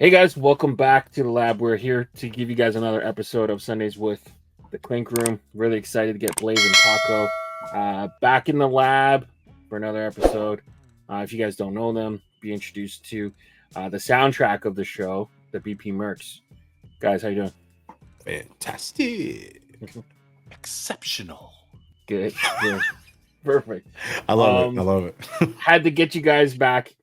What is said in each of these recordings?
Hey guys, welcome back to the lab. We're here to give you guys another episode of Sundaze with the Clink Room. Really excited to get Blaze and Paco back in the lab for another episode. If you guys don't know them, be introduced to the soundtrack of the show, the BP Mercs. Guys, how you doing? Fantastic. Exceptional. Good. Perfect. I love it. I love it. Had to get you guys back.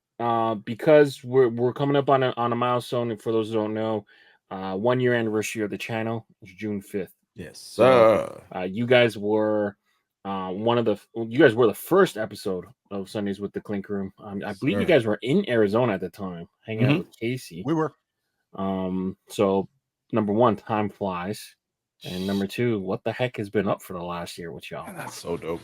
Because we're coming up on a milestone, and for those who don't know, 1 year anniversary of the channel is June 5th. Yes, sir. So, you guys were the first episode of Sundays with the Clink Room. I believe you guys were in Arizona at the time, hanging out with Casey. We were. So number one, time flies, and number two, what the heck has been up for the last year with y'all? That's so dope.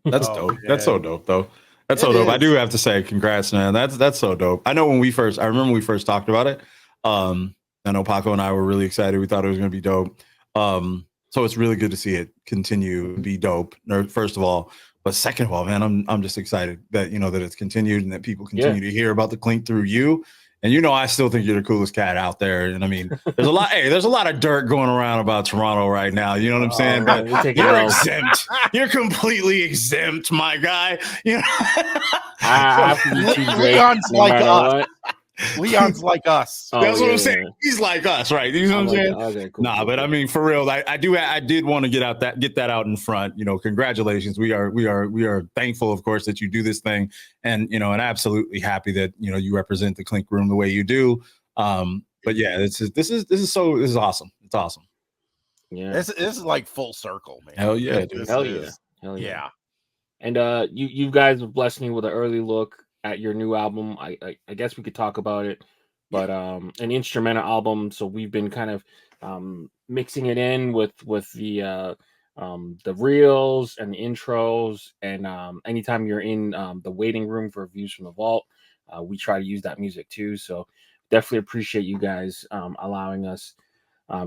That's dope. Yeah. That's so dope, though. That's so dope. I do have to say, congrats, man. That's so dope. I know I remember when we first talked about it. I know Paco and I were really excited. We thought it was going to be dope. So it's really good to see it continue to be dope. First of all, but second of all, man, I'm just excited that that it's continued and that people continue to hear about the Clink through you. And I still think you're the coolest cat out there. And I mean, there's a lot of dirt going around about Toronto right now. You know what I'm saying? But you're exempt. You're completely exempt, my guy. Leon's like us. Leon's like us. That's what I'm saying. He's like us, right? You know what I'm saying? Okay, cool, nah, but I mean, for real, I did want to get that out in front. Congratulations. We are thankful, of course, that you do this thing, and and absolutely happy that you represent the Clink Room the way you do. But yeah, this is awesome. It's awesome. Yeah, this is like full circle, man. Hell yeah, dude. Hell yeah. And you guys have blessed me with an early look at your new album. I guess we could talk about it, but an instrumental album. So we've been kind of mixing it in with the reels and the intros, and anytime you're in the waiting room for Views from the Vault, we try to use that music too. So definitely appreciate you guys allowing us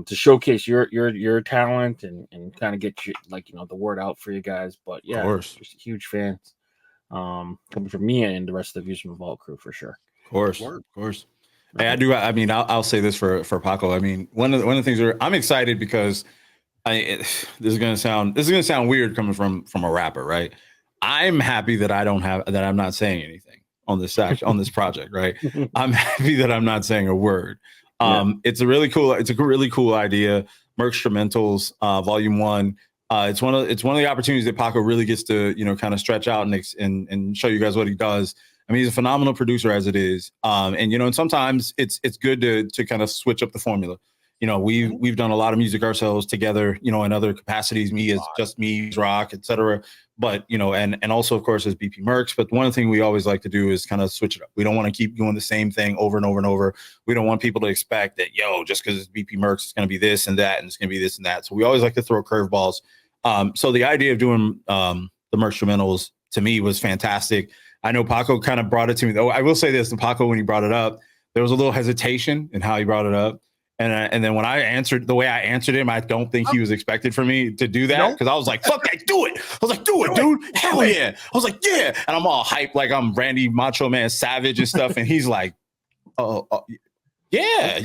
to showcase your talent and kind of get you the word out for you guys. But yeah, of course, just huge fans. Coming from me and the rest of the Views from the Vault crew for sure. Of course. Hey, I do. I mean, I'll say this for Paco. I mean, one of the things I'm excited because this is gonna sound weird coming from a rapper, right? I'm happy that I'm not saying anything on this project, right? I'm happy that I'm not saying a word. It's a really cool idea. Mercs Instrumentals, Volume 1. It's one of the opportunities that Paco really gets to kind of stretch out and show you guys what he does. I mean, he's a phenomenal producer as it is, and sometimes it's good to kind of switch up the formula. We've done a lot of music ourselves together, in other capacities. Me as just me, rock, etc. But and also of course as BP Mercs. But one thing we always like to do is kind of switch it up. We don't want to keep doing the same thing over and over and over. We don't want people to expect that just because it's BP Mercs, it's going to be this and that, and it's going to be this and that. So we always like to throw curveballs. So the idea of doing the Mercs Instrumentals to me was fantastic. I know Paco kind of brought it to me, though. I will say this: Paco, when he brought it up, there was a little hesitation in how he brought it up, and then when I answered the way I answered him, I don't think he was expected for me to do that because I was like, "Fuck that, do it!" I was like, "Do it, dude! Hell yeah!" I was like, "Yeah!" And I'm all hyped like I'm Randy Macho Man Savage and stuff, and he's like, "Oh." Yeah.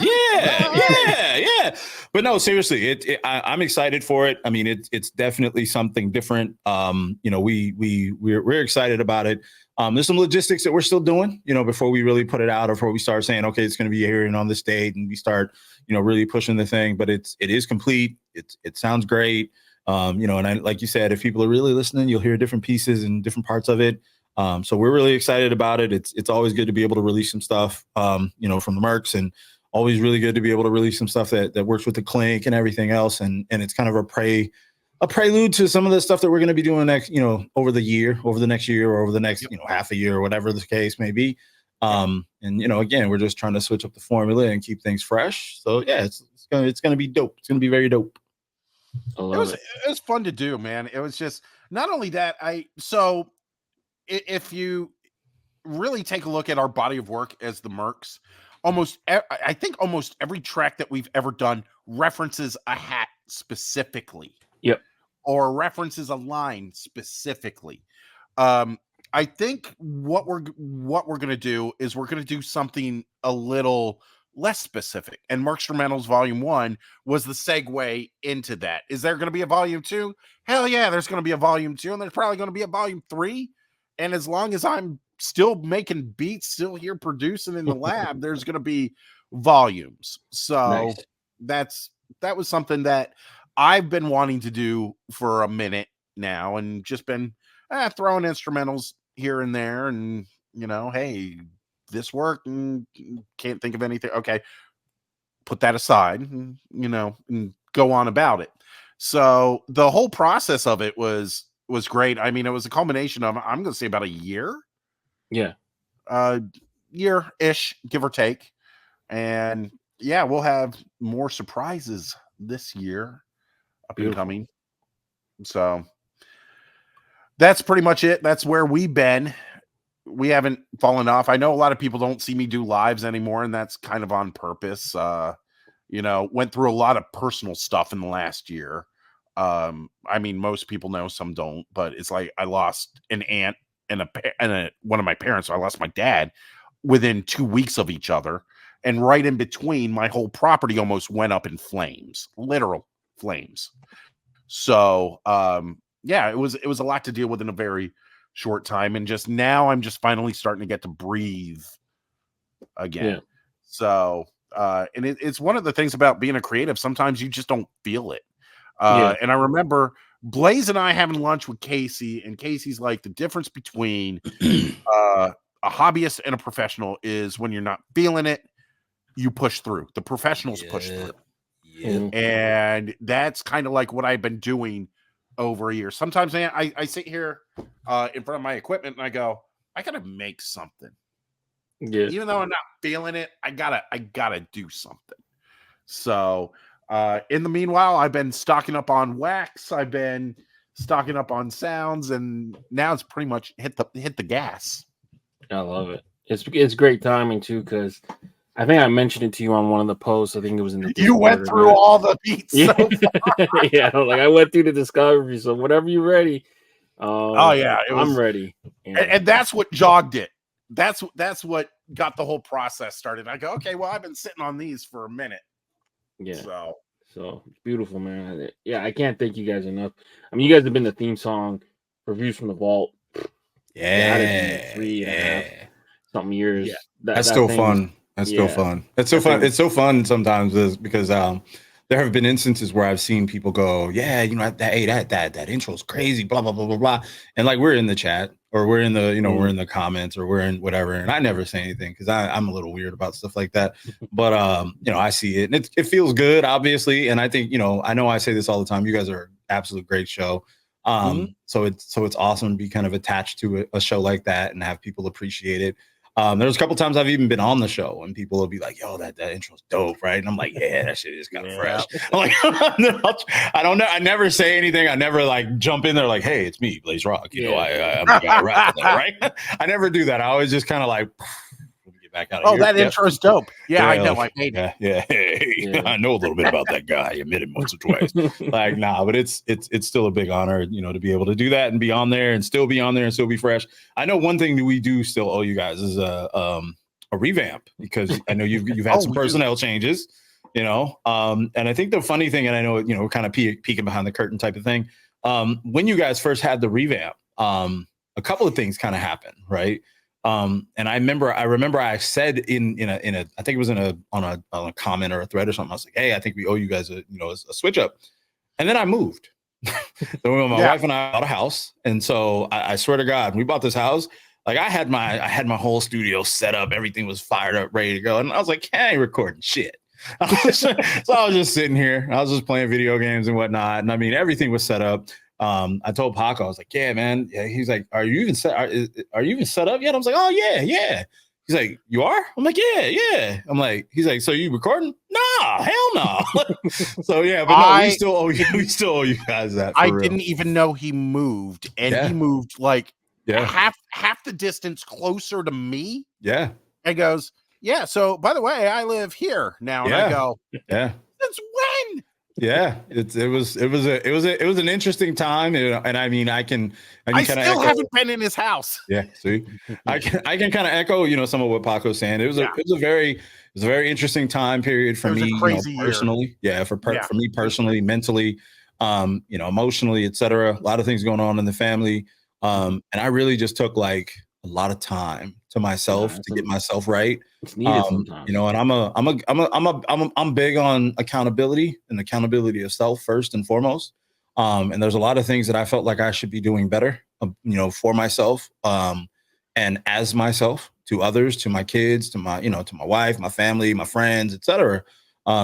But no, seriously, I'm excited for it. I mean, it's definitely something different. We're excited about it. There's some logistics that we're still doing, before we really put it out or before we start saying, okay, it's going to be here and on this date, and we start, really pushing the thing. But it is complete. It sounds great. And like you said, if people are really listening, you'll hear different pieces and different parts of it. So we're really excited about it. It's always good to be able to release some stuff, from the Mercs, and always really good to be able to release some stuff that works with the Clink and everything else. And it's kind of a prelude to some of the stuff that we're going to be doing next, over the next year or over the next, half a year or whatever the case may be. And again, we're just trying to switch up the formula and keep things fresh. So yeah, it's gonna be dope. It's gonna be very dope. It was fun to do, man. It was just not only that. If you really take a look at our body of work as the Mercs, I think almost every track that we've ever done references a hat specifically. Yep. Or references a line specifically. I think what we're gonna do is we're gonna do something a little less specific. And Mercstrumentals Volume 1 was the segue into that. Is there gonna be a Volume 2? Hell yeah, there's gonna be a Volume 2, and there's probably gonna be a Volume 3. And as long as I'm still making beats, still here producing in the lab, there's gonna be volumes. So nice. that was something that I've been wanting to do for a minute now, and just been throwing instrumentals here and there, and hey, this worked, and can't think of anything. Okay, put that aside, and, and go on about it. So the whole process of it was great. I mean, it was a culmination of, I'm going to say, about a year. Yeah. Year-ish, give or take. And yeah, we'll have more surprises this year up and coming. So that's pretty much it. That's where we've been. We haven't fallen off. I know a lot of people don't see me do lives anymore, and that's kind of on purpose. Went through a lot of personal stuff in the last year. I mean, most people know, some don't, but it's like I lost an aunt and one of my parents. So I lost my dad within 2 weeks of each other. And right in between, my whole property almost went up in flames, literal flames. So, yeah, it was a lot to deal with in a very short time. And just now I'm just finally starting to get to breathe again. Yeah. So, and it's one of the things about being a creative. Sometimes you just don't feel it. And I remember Blaze and I having lunch with Casey, and Casey's like, the difference between a hobbyist and a professional is when you're not feeling it, you push through. The professionals push through. Yeah. And that's kind of like what I've been doing over a year. Sometimes, man, I sit here in front of my equipment and I go, I gotta make something. Yeah. Even though I'm not feeling it, I gotta do something. So in the meanwhile, I've been stocking up on wax, I've been stocking up on sounds, and now it's pretty much hit the gas. I love it. It's great timing too, because I think I mentioned it to you on one of the posts. I think it was in the Discord. You went through all the beats. Yeah. So far. Yeah, like I went through the discovery. So whenever you're ready, oh yeah, I'm ready. Yeah. And that's what jogged it. That's what got the whole process started. I go, okay, well, I've been sitting on these for a minute. Yeah. So it's beautiful, man. Yeah, I can't thank you guys enough. I mean, you guys have been the theme song for Views from the Vault. Yeah. 3.5 something years. Yeah. That's still fun. That's still fun. It's so fun. It's so fun sometimes because there have been instances where I've seen people go, yeah, that intro is crazy, blah, blah, blah, blah, blah. And like, we're in the chat, or we're in the, we're in the comments, or we're in whatever. And I never say anything because I'm a little weird about stuff like that. But, I see it, and it feels good, obviously. And I think, I know I say this all the time. You guys are an absolute great show. So it's awesome to be kind of attached to a show like that and have people appreciate it. There was a couple times I've even been on the show and people will be like, yo, that intro's dope, right? And I'm like, yeah, that shit is kind of fresh. I'm like, I don't know. I never say anything. I never like jump in there like, hey, it's me, Blaze Rock. I'm the guy rapping there, right? I never do that. I always just kind of like, let me get back out of here. Oh, that intro's dope. Yeah, I know. Like, I made it. Yeah. I know a little bit about that guy. I met him once or twice. Like, nah, but it's still a big honor, to be able to do that and be on there and still be on there and still be fresh. I know one thing that we do still owe you guys is a revamp, because I know you've had some personnel changes, and I think the funny thing, and I know, we're kind of peeking behind the curtain type of thing. When you guys first had the revamp, a couple of things kind of happened, right? And I remember I said in a I think it was on a comment or a thread or something. I was like, hey, I think we owe you guys a switch up. And then I moved. So my wife and I bought a house, and so I swear to God, when we bought this house, like I had my whole studio set up, everything was fired up, ready to go, and I was like, I ain't recording shit. So I was just sitting here, I was just playing video games and whatnot, and I mean everything was set up. I told Paco, I was like, yeah, man. Yeah, he's like, are you even set up yet? I was like, oh yeah. He's like, you are? I'm like, yeah. I'm like, he's like, so you recording? Nah, hell no. So yeah, but no, we still owe you guys that. For real. Didn't even know he moved, and he moved like half the distance closer to me. Yeah. And goes, yeah. So by the way, I live here now. And I go, yeah. Since when? Yeah, it was an interesting time, and I mean, I still haven't been in his house. Yeah, see, I can kind of echo, some of what Paco's saying. It was a very interesting time period for me, personally. Yeah, for me personally, mentally, emotionally, etc. A lot of things going on in the family, and I really just took like a lot of time to myself to get myself right. It's needed sometimes. And I'm big on accountability and accountability of self first and foremost. And there's a lot of things that I felt like I should be doing better, for myself, and as myself, to others, to my kids, to my wife, my family, my friends, etc.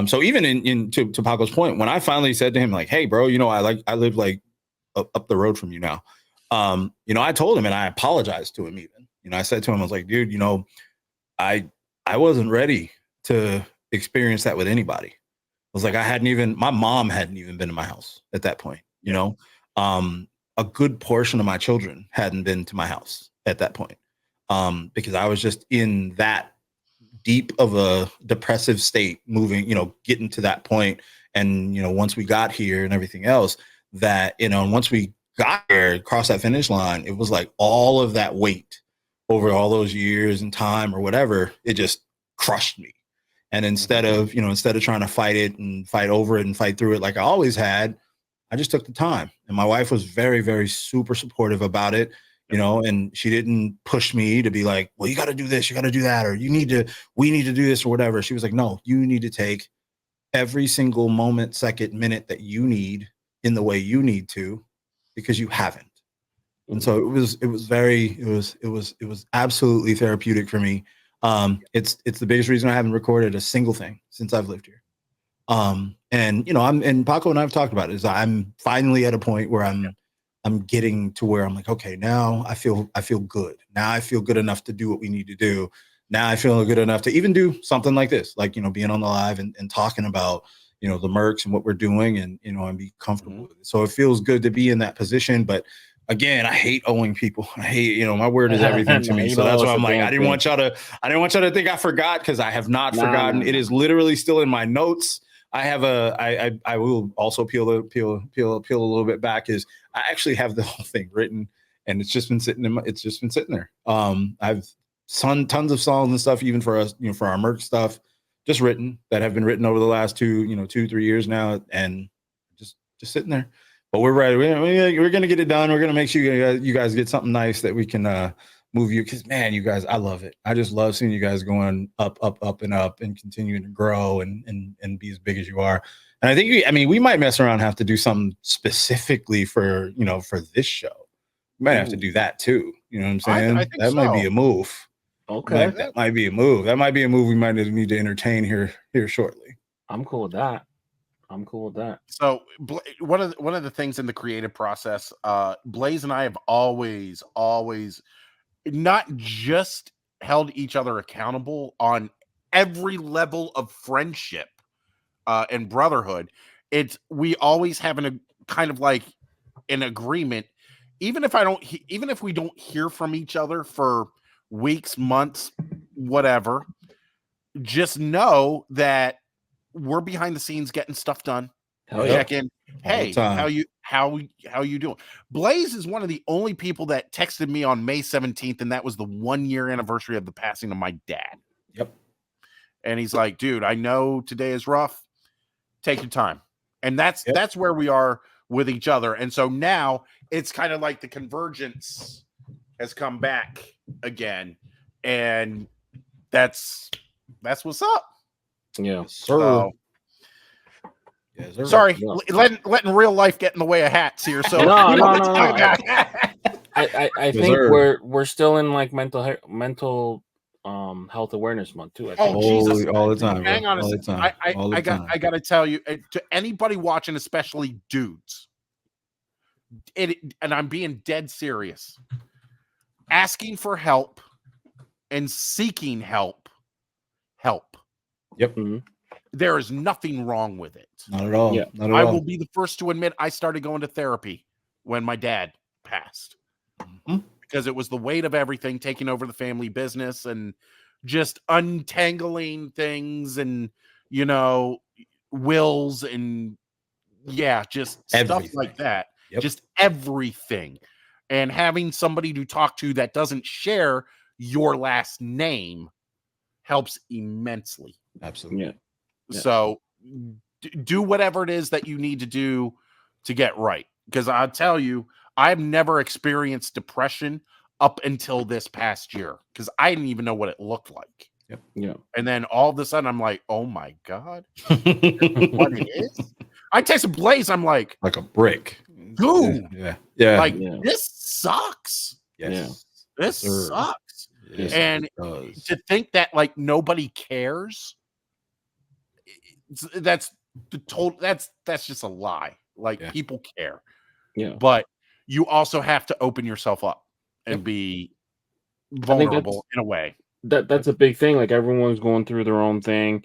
So even to Paco's point, when I finally said to him, like, hey, bro, I live like up the road from you now. I told him, and I apologized to him even. I said to him, I was like, dude, I wasn't ready to experience that with anybody. I was like, my mom hadn't even been to my house at that point, a good portion of my children hadn't been to my house at that point, because I was just in that deep of a depressive state, moving, getting to that point. And, once we got here and everything else, that, and once we got there, across that finish line, it was like all of that weight over all those years and time or whatever, it just crushed me. And instead of trying to fight it and fight over it and fight through it like I always had, I just took the time. And my wife was very, very super supportive about it, and she didn't push me to be like, well, you got to do this, you got to do that, or we need to do this or whatever. She was like, no, you need to take every single moment, second, minute that you need in the way you need to, because you haven't. And so it was absolutely therapeutic for me. It's the biggest reason I haven't recorded a single thing since I've lived here. And Paco and I have talked about it, is I'm finally at a point where I'm getting to where I'm like, okay, now I feel good. Now I feel good enough to do what we need to do. Now I feel good enough to even do something like this, like, being on the live and talking about, the Mercs and what we're doing, and, and be comfortable with it. So it feels good to be in that position. But again, I hate owing people. I hate, my word is everything to me. So that's why I'm like, I didn't want y'all to think I forgot, because I have not forgotten. It is literally still in my notes. I have I will also peel a little bit back, is I actually have the whole thing written, and it's just been sitting there. I've tons of songs and stuff, even for us, for our Merc stuff, just written, that have been written over the last 2-3 years now, and just sitting there. But we're ready. We're gonna get it done. We're gonna make sure you guys get something nice that we can move you. Because man, you guys, I love it. I just love seeing you guys going up and up, and continuing to grow and be as big as you are. And I think we might mess around and have to do something specifically for this show. We might have to do that too. You know what I'm saying? I think that might be a move. Okay, that might be a move. That might be a move we might need to entertain here shortly. I'm cool with that. So one of the things in the creative process, Blaze and I have always not just held each other accountable on every level of friendship and brotherhood. We always have a kind of like an agreement, even if we don't hear from each other for weeks, months, whatever, just know that we're behind the scenes getting stuff done. Check in. Hey, how you doing? Blaze is one of the only people that texted me on May 17th, and that was the 1-year anniversary of the passing of my dad. Yep. And he's like, dude, I know today is rough. Take your time. And that's where we are with each other. And so now it's kind of like the convergence has come back again. And that's what's up. Yeah. So, sorry, letting real life get in the way of hats here. So no. I think we're still in like mental health awareness month too. I think. Jesus, all the time. Hang on a second. I got to tell you, to anybody watching, especially dudes, and I'm being dead serious. Asking for help and seeking help. Yep. Mhm. There is nothing wrong with it. Not at all. Yeah. Not at I all. will be the first to admit I started going to therapy when my dad passed Mhm. because it was the weight of everything taking over the family business and just untangling things and, you know, wills and just stuff like Everything. that. Yep. Just everything. And having somebody to talk to that doesn't share your last name helps immensely. Absolutely. Yeah. Yeah. So do whatever it is that you need to do to get right. Because I'll tell you, I've never experienced depression up until this past year because I didn't even know what it looked like. Yeah. And then all of a sudden, I'm like, oh my God, what it is? I texted Blaze. I'm like, Like a brick. dude, Yeah. Yeah. like Yeah. this sucks. Yes. This sir. sucks. Yes, And it does. to think that like nobody cares, that's the total. That's just a lie. Like Yeah. people care, Yeah. but you also have to open yourself up and be vulnerable in a way. That's a big thing. Like everyone's going through their own thing.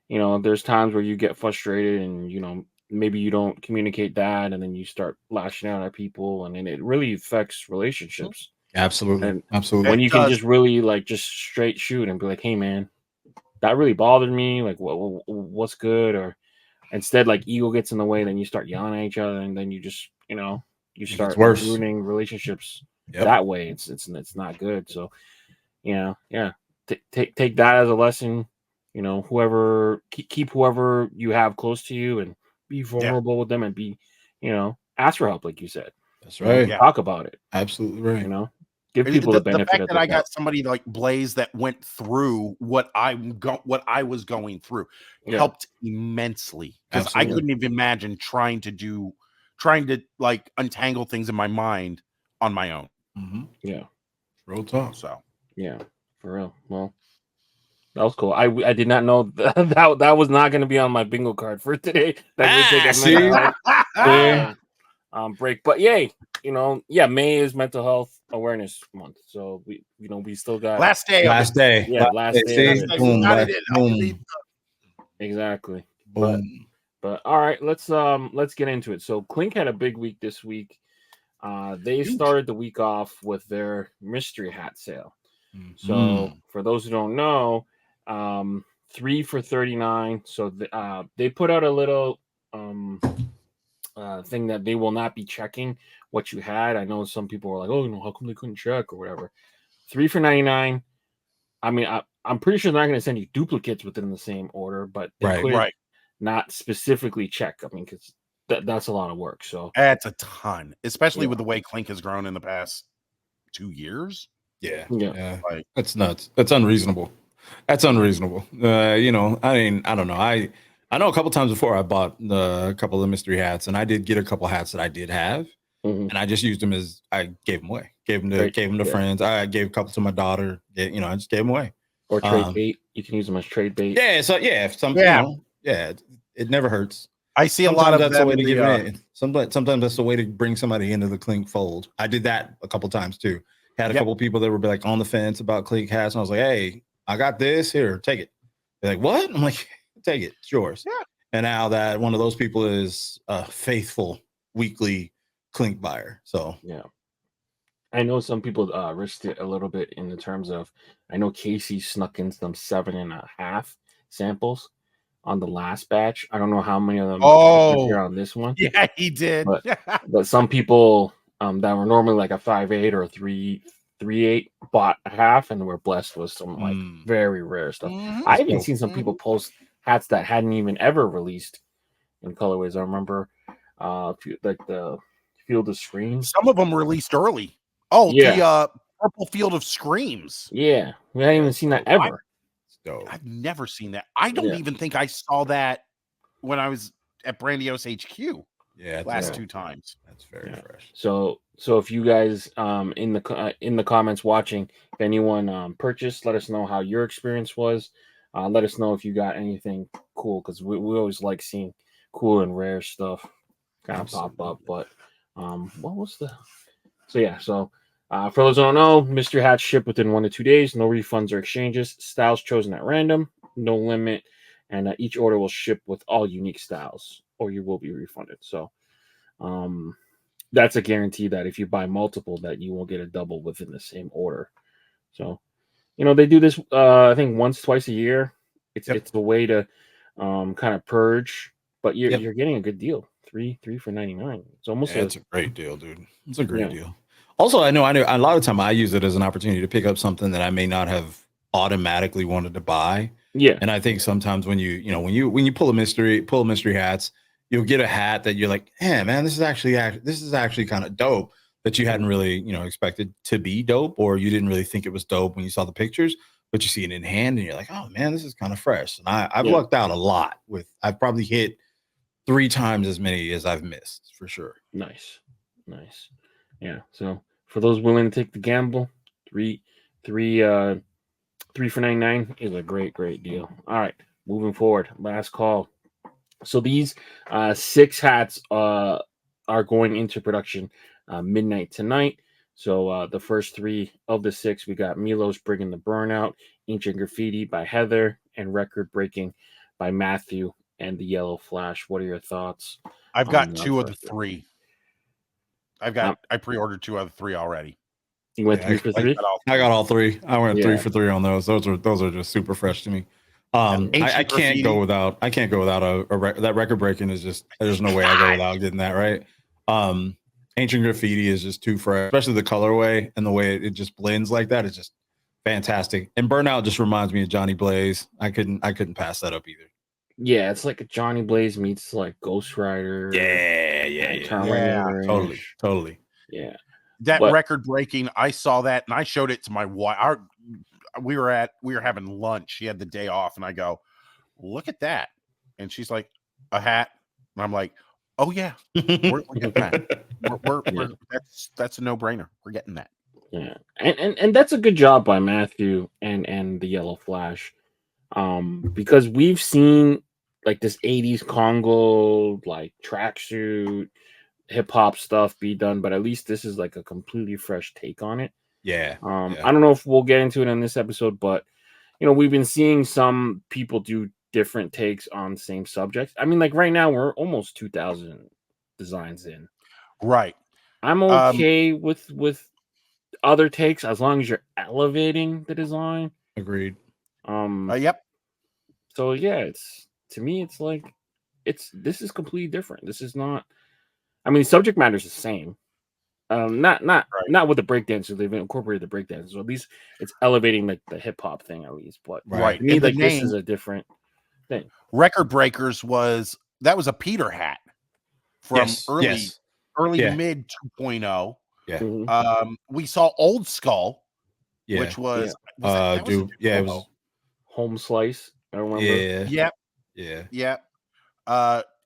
You know, there's times where you get frustrated and, you know, maybe you don't communicate that and then you start lashing out at people and then it really affects relationships. Absolutely. And Absolutely. when It you can does. just really like just straight shoot and be like, hey man, that really bothered me. Like what's good? Or instead like ego gets in the way, then you start yelling at each other and then you just, you know, you gets start worse. ruining relationships Yep. that way. It's not good. So, you know, yeah. Take that as a lesson. You know, whoever keep whoever you have close to you and be vulnerable with them and be, you know, ask for help, like you said. That's You know, right. Yeah. talk about it. Absolutely right. You know, give people the benefit fact of that the I doubt. got somebody like Blaze that went through what I was going through Yeah. helped immensely because I Absolutely. couldn't even imagine trying to like untangle things in my mind on my own. Mhm. Yeah. Real talk. So Yeah. For real. Well, that was cool. I did not know that was not going to be on my bingo card for today. That we take a see? mental health break. But yay, you know, yeah, May is mental health awareness month. So we still got last day of Last it. day. Yeah, last day of See? it. Last day. Boom. Got it last- in. I Boom. believe- Exactly. Boom. But all right, let's get into it. So Clink had a big week this week. They Huge. started the week off with their mystery hat sale. So Mhm. for those who don't know, 3 for $39. So they put out a little thing that they will not be checking what you had. I know some people were like, "Oh, how come they couldn't check or whatever?" 3 for $99. I mean, I'm pretty sure they're not going to send you duplicates within the same order, but they Right. couldn't Right. not specifically check. I mean, because that's a lot of work. So That's a ton, especially Yeah. with the way Clink has grown in the past 2 years. Yeah. Yeah. Yeah. Like, That's nuts. That's unreasonable. That's unreasonable. You know, I mean, I don't know. I know a couple times before I bought a couple of mystery hats, and I did get a couple hats that I did have, Mhm. and I just used them as I gave them away. Gave them Right. to Yeah. friends. I gave a couple to my daughter. You know, I just gave them away. Or trade bait. You can use them as trade bait. Yeah. So yeah, if some Yeah. you know, yeah, it never hurts. I see a Sometimes lot of that's the them. way to give it in. Sometimes that's the way to bring somebody into the Clink fold. I did that a couple times too. Had a Yep. couple people that were like on the fence about Clink hats, and I was like, "Hey, I got this here. Take it." They're like, "What?" I'm like, "Take it. It's yours." Yeah. And now that one of those people is a faithful weekly Clink buyer. So Yeah. I know some people risked it a little bit in the terms of, I know Casey snuck in some 7.5 samples on the last batch. I don't know how many of them Oh. here on this one. Yeah, he did. But some people that were normally like a 5.8 or a 3.8 bought a half and were blessed with some like very rare stuff. Mhm. I even seen some people post hats that hadn't even ever released in colorways. I remember like the Field of Screams. Some of them released early. Oh, Yeah. the Purple Field of Screams. Yeah, we hadn't even seen that ever. I've never seen that. I don't Yeah. even think I saw that when I was at Brandios HQ yeah, last 2 times. that's very Yeah. fresh. So if you guys in the comments watching, if anyone purchased, let us know how your experience was. Let us know if you got anything cool, because we always like seeing cool and rare stuff kind of pop up. But what was the? So yeah, so For those who don't know, mystery hats ship within 1 to 2 days. No refunds or exchanges. Styles chosen at random. No limit. And each order will ship with all unique styles, or you will be refunded. So that's a guarantee that if you buy multiple, that you will get a double within the same order. So, they do this, I think, once, twice a year. It's a way to kind of purge, but you're getting a good deal. Three for $99. It's almost it's a great deal, dude. It's a great deal. Also, I know a lot of time I use it as an opportunity to pick up something that I may not have automatically wanted to buy. Yeah. And I think sometimes when you pull mystery hats, you'll get a hat that you're like, hey man, this is actually kind of dope, that you hadn't really, expected to be dope, or you didn't really think it was dope when you saw the pictures, but you see it in hand and you're like, oh man, this is kind of fresh. And I've lucked out a lot I've probably hit 3 times as many as I've missed, for sure. Nice. Yeah. So for those willing to take the gamble, three for $99 is a great deal. All right, moving forward. Last call. So these 6 hats are going into production midnight tonight. So the first 3 of the 6, we got Milo's Bringing the Burnout, Ancient Graffiti by Heather, and Record Breaking by Matthew and the Yellow Flash. What are your thoughts? I've got 2 of the 3. I pre-ordered 2 out of 3 already. You went 3 for 3? I got all 3. I went 3 for 3 on those. Those are just super fresh to me. I can't go without that Record Breaking is just, there's no way I go without getting that, right? Ancient Graffiti is just too fresh, especially the colorway and the way it just blends like that. It's just fantastic. And Burnout just reminds me of Johnny Blaze. I couldn't pass that up either. Yeah, it's like a Johnny Blaze meets like Ghost Rider. Yeah. Totally. Yeah. That Record Breaking, I saw that and I showed it to my wife. We were having lunch. She had the day off, and I go, look at that. And she's like, a hat. And I'm like, oh yeah, we're getting that. That's a no-brainer. We're getting that. Yeah. And that's a good job by Matthew and the Yellow Flash. Because we've seen like this 80s Congo, like tracksuit, hip hop stuff be done, but at least this is like a completely fresh take on it. Yeah. I don't know if we'll get into it in this episode, but we've been seeing some people do different takes on same subjects. I mean, like right now we're almost 2,000 designs in. Right. I'm okay with other takes as long as you're elevating the design. Agreed. Yep. So yeah, to me it's like this is completely different. This is not. I mean, subject matter is the same. Not with the breakdancers. They've incorporated the breakdancers, so at least it's elevating like the hip hop thing at least. But right, to me, like this is a different thing. Record Breakers was a Peter hat from early to mid 2.0. Yeah. Mm-hmm. We saw Old Skull, which was it was Home Slice. I remember. Yeah.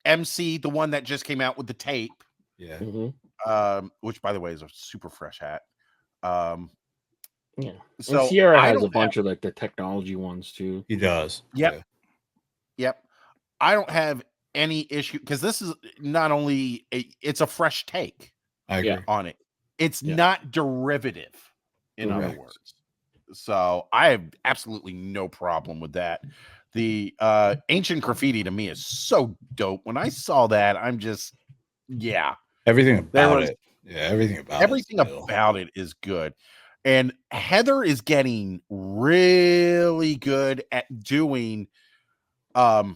MC, the one that just came out with the tape. Yeah. Mm-hmm. Which by the way is a super fresh hat. Yeah. So and Sierra has a bunch of like the technology ones too. He does. Yep. I don't have any issue because this is not only it's a fresh take on it. It's not derivative, in other words. So I have absolutely no problem with that. The Ancient Graffiti to me is so dope. When I saw that, I'm just everything about it. Yeah, everything about it is good. And Heather is getting really good at doing how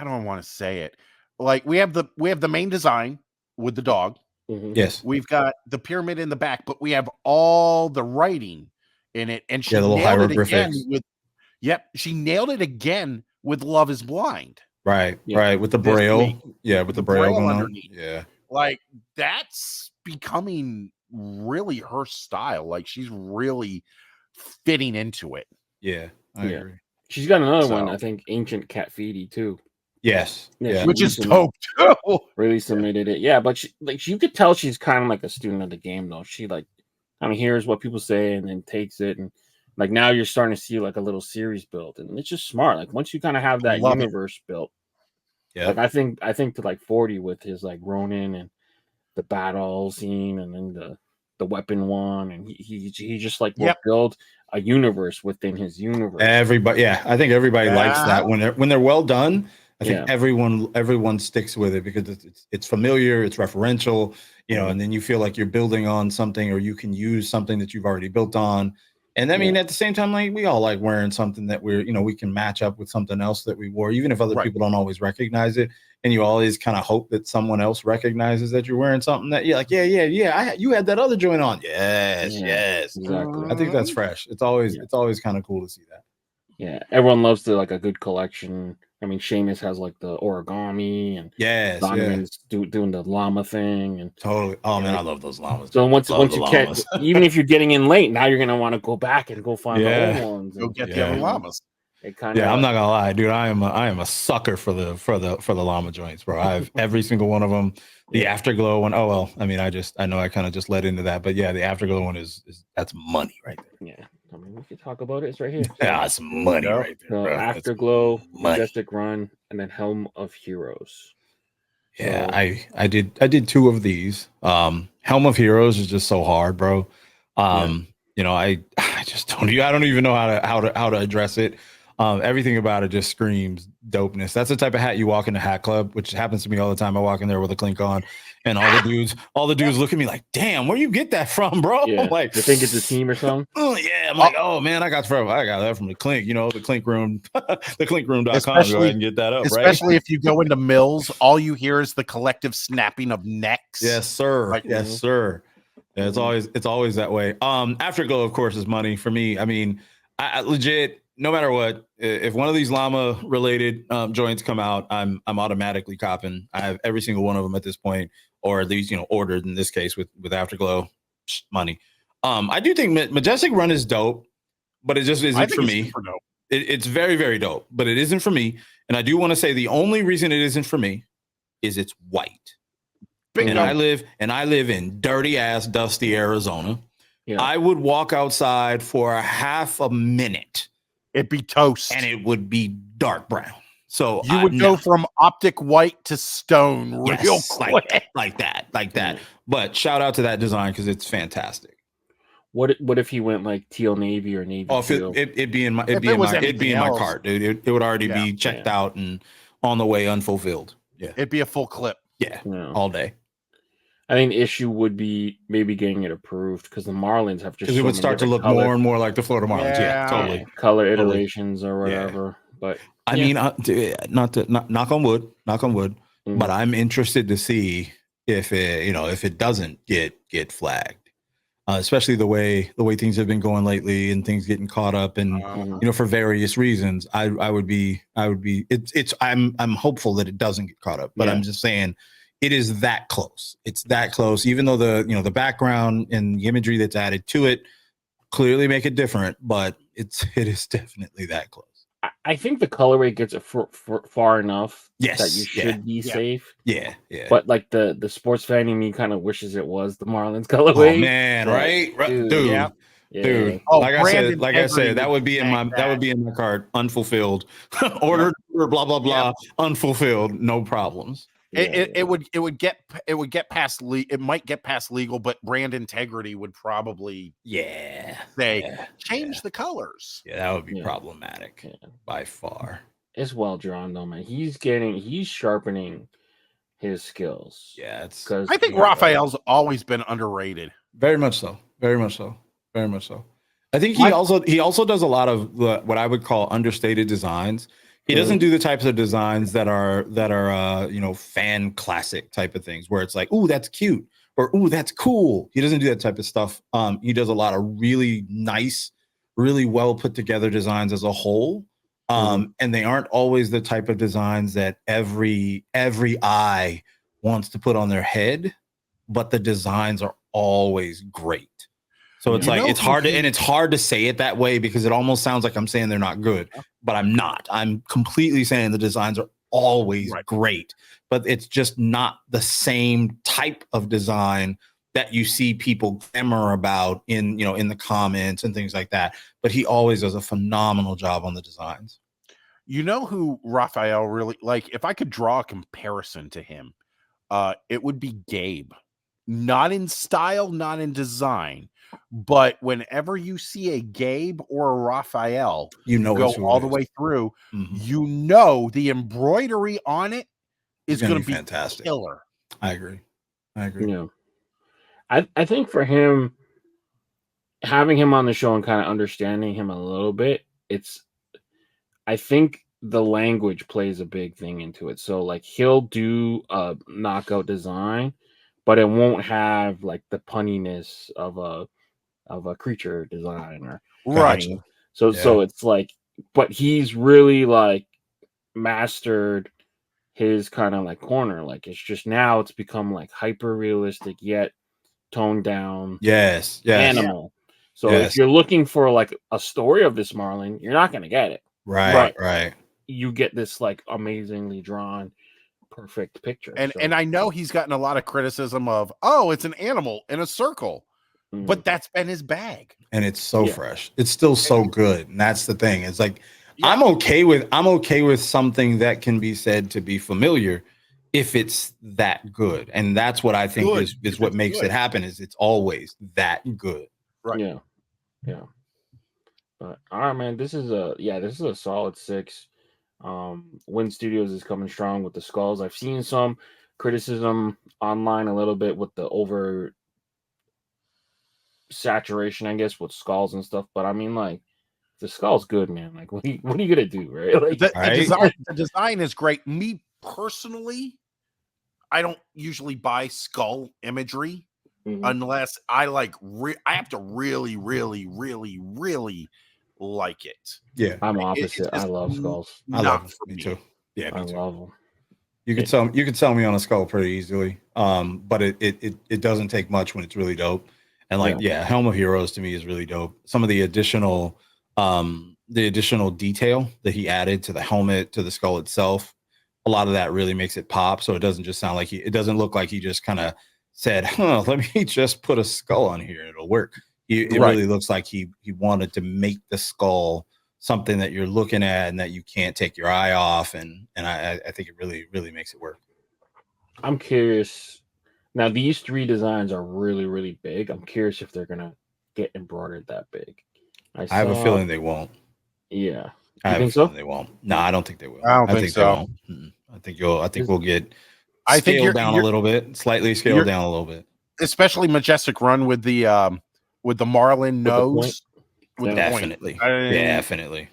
do I want to say it? Like we have the main design with the dog. Mm-hmm. Yes. We've got the pyramid in the back, but we have all the writing in it. And she the little nailed it again hieroglyphics. She nailed it again with Love is Blind. Right. With the braille. With the braille going underneath. Yeah. Like that's becoming really her style. Like she's really fitting into it. Yeah, I agree. She's got another one, I think, Ancient Catfeedy too. Yes. Which is dope too. Really submitted it. Yeah, but you could tell she's kind of like a student of the game though. She like kind of hears what people say and then takes it, and like now you're starting to see like a little series built, and it's just smart. Like once you kind of have that universe built, like I think to like 40 with his like Ronin and the battle scene, and then the weapon one, and he just like will build a universe within his universe. Everybody, I think everybody likes that when they're well done. I think everyone sticks with it because it's familiar, it's referential, and then you feel like you're building on something, or you can use something that you've already built on. And I mean, at the same time, like we all like wearing something that we can match up with something else that we wore, even if other people don't always recognize it. And you always kind of hope that someone else recognizes that you're wearing something that you're like, you had that other joint on. Yes. Exactly. I think that's fresh. It's always kind of cool to see that. Yeah, everyone loves a good collection. I mean, Seamus has like the origami, and Donovan's doing the llama thing, and totally. Oh man, I love those llamas. So once you catch, even if you're getting in late, now you're gonna want to go back and go find the old ones. Go get the other llamas. I'm not gonna lie, dude. I am a sucker for the llama joints, bro. I have every single one of them. The Afterglow one. Oh well, I mean, I know I kind of just led into that, but yeah, the Afterglow one is that's money right there. Yeah, I mean, we could talk about it. It's right here. Yeah, it's money right there. Bro. Afterglow, Majestic Run, and then Helm of Heroes. Yeah, I did 2 of these. Helm of Heroes is just so hard, bro. I just don't even know how to address it. Everything about it just screams dopeness. That's the type of hat you walk into Hat Club, which happens to me all the time. I walk in there with a clink on, and all the dudes look at me like, "Damn, where you get that from, bro?" Yeah. Like, you think it's a team or something? Oh yeah, I'm like, oh man, I got that from the Clink. The Clink Room, the clinkroom.com. Go ahead and get that up, especially if you go into mills, all you hear is the collective snapping of necks. Yes, sir. Yes, sir. Yeah, it's always that way. Afterglow, of course, is money for me. I mean, I legit. No matter what, if one of these llama related joints come out, I'm automatically copping. I have every single one of them at this point, or at least ordered in this case with Afterglow. Money. I do think Majestic Run is dope, but it just isn't for me. It's very, very dope, but it isn't for me. And I do want to say the only reason it isn't for me is it's white. And I live in dirty ass dusty Arizona. Yeah. I would walk outside for a half a minute. It'd be toast, and it would be dark brown. So you would go from optic white to stone real quick, like that. But shout out to that design because it's fantastic. What if he went like teal navy or navy? Oh, it'd be in my cart, dude. It would already be checked out and on the way unfulfilled. Yeah, it'd be a full clip. Yeah. All day. I think the issue would be maybe getting it approved because the Marlins have just because it would start to look more and more like the Florida Marlins. Yeah, totally. Color iterations or whatever. But I mean, not knock on wood, but I'm interested to see if it doesn't get flagged, especially the way things have been going lately and things getting caught up and for various reasons. I'm hopeful that it doesn't get caught up, but I'm just saying. It is that close. It's that close, even though the background and the imagery that's added to it clearly make it different, but it is definitely that close. I think the colorway gets it far enough that you should be safe. Yeah. But like the sports fan in me kind of wishes it was the Marlins colorway. Oh man, right? Dude. Yeah. Dude, like I said, that would be in my cart, unfulfilled, ordered, blah blah blah, unfulfilled, no problems. It would get past it might get past legal, but brand integrity would probably change the colors. Yeah, that would be problematic by far. It's well drawn though, man. He's sharpening his skills. Yeah, because I think Raphael's always been underrated. Very much so. I think he also does a lot of what I would call understated designs. He doesn't do the types of designs that are fan classic type of things where it's like, ooh, that's cute or ooh, that's cool. He doesn't do that type of stuff. He does a lot of really nice, really well put together designs as a whole. And they aren't always the type of designs that every eye wants to put on their head, but the designs are always great. So it's it's hard to say it that way because it almost sounds like I'm saying they're not good, but I'm not. I'm completely saying the designs are always great, but it's just not the same type of design that you see people clamor about in the comments and things like that. But he always does a phenomenal job on the designs. You know who Raphael really like? If I could draw a comparison to him, it would be Gabe. not in style, not in design, but whenever you see a Gabe or a Raphael go all the way through, you know the embroidery on it is going to be fantastic. Killer. I agree. Yeah. I think for him, having him on the show and kind of understanding him a little bit, I think the language plays a big thing into it. So like he'll do a knockout design, but it won't have like the punniness of a creature design or right. So it's like, but he's really like mastered his kind of like corner. Like it's just now it's become like hyper realistic yet toned down. Yes. Animal. So if you're looking for like a story of this Marlin, you're not going to get it. Right. You get this like amazingly drawn, perfect picture. And I know he's gotten a lot of criticism of, oh, it's an animal in a circle, but that's been his bag. And it's so fresh. It's still so good. And that's the thing. It's like I'm okay with something that can be said to be familiar if it's that good. And that's what I think is what makes it happen, is it's always that good. Right. Yeah. But all right, man. This is a solid 6. Win Studios is coming strong with the skulls. I've seen some criticism online a little bit with the over saturation, I guess, with skulls and stuff. But I mean, like, the skull's good, man. Like, what are you gonna do, right? Like, the design is great. Me personally, I don't usually buy skull imagery unless I like. I have to really, really, really, really like it. Yeah, I'm opposite. I love skulls. I love them. Me too. Yeah, I love them. You could sell me on a skull pretty easily. But it doesn't take much when it's really dope. And like, Helm of Heroes to me is really dope. Some of the additional detail that he added to the helmet, to the skull itself, a lot of that really makes it pop. So it doesn't just sound like it doesn't look like he just kind of said, let me just put a skull on here and it'll work. It really looks like he wanted to make the skull something that you're looking at and that you can't take your eye off. And I think it really, really makes it work. I'm curious. Now, these 3 designs are really, really big. I'm curious if they're going to get embroidered that big. I have a feeling they won't. Yeah. I think so? They won't. No, I don't think they will. I don't think so. They won't. I think we'll get scaled down a little bit, slightly scaled down a little bit. Especially Majestic Run with the Marlin nose. Definitely. Definitely.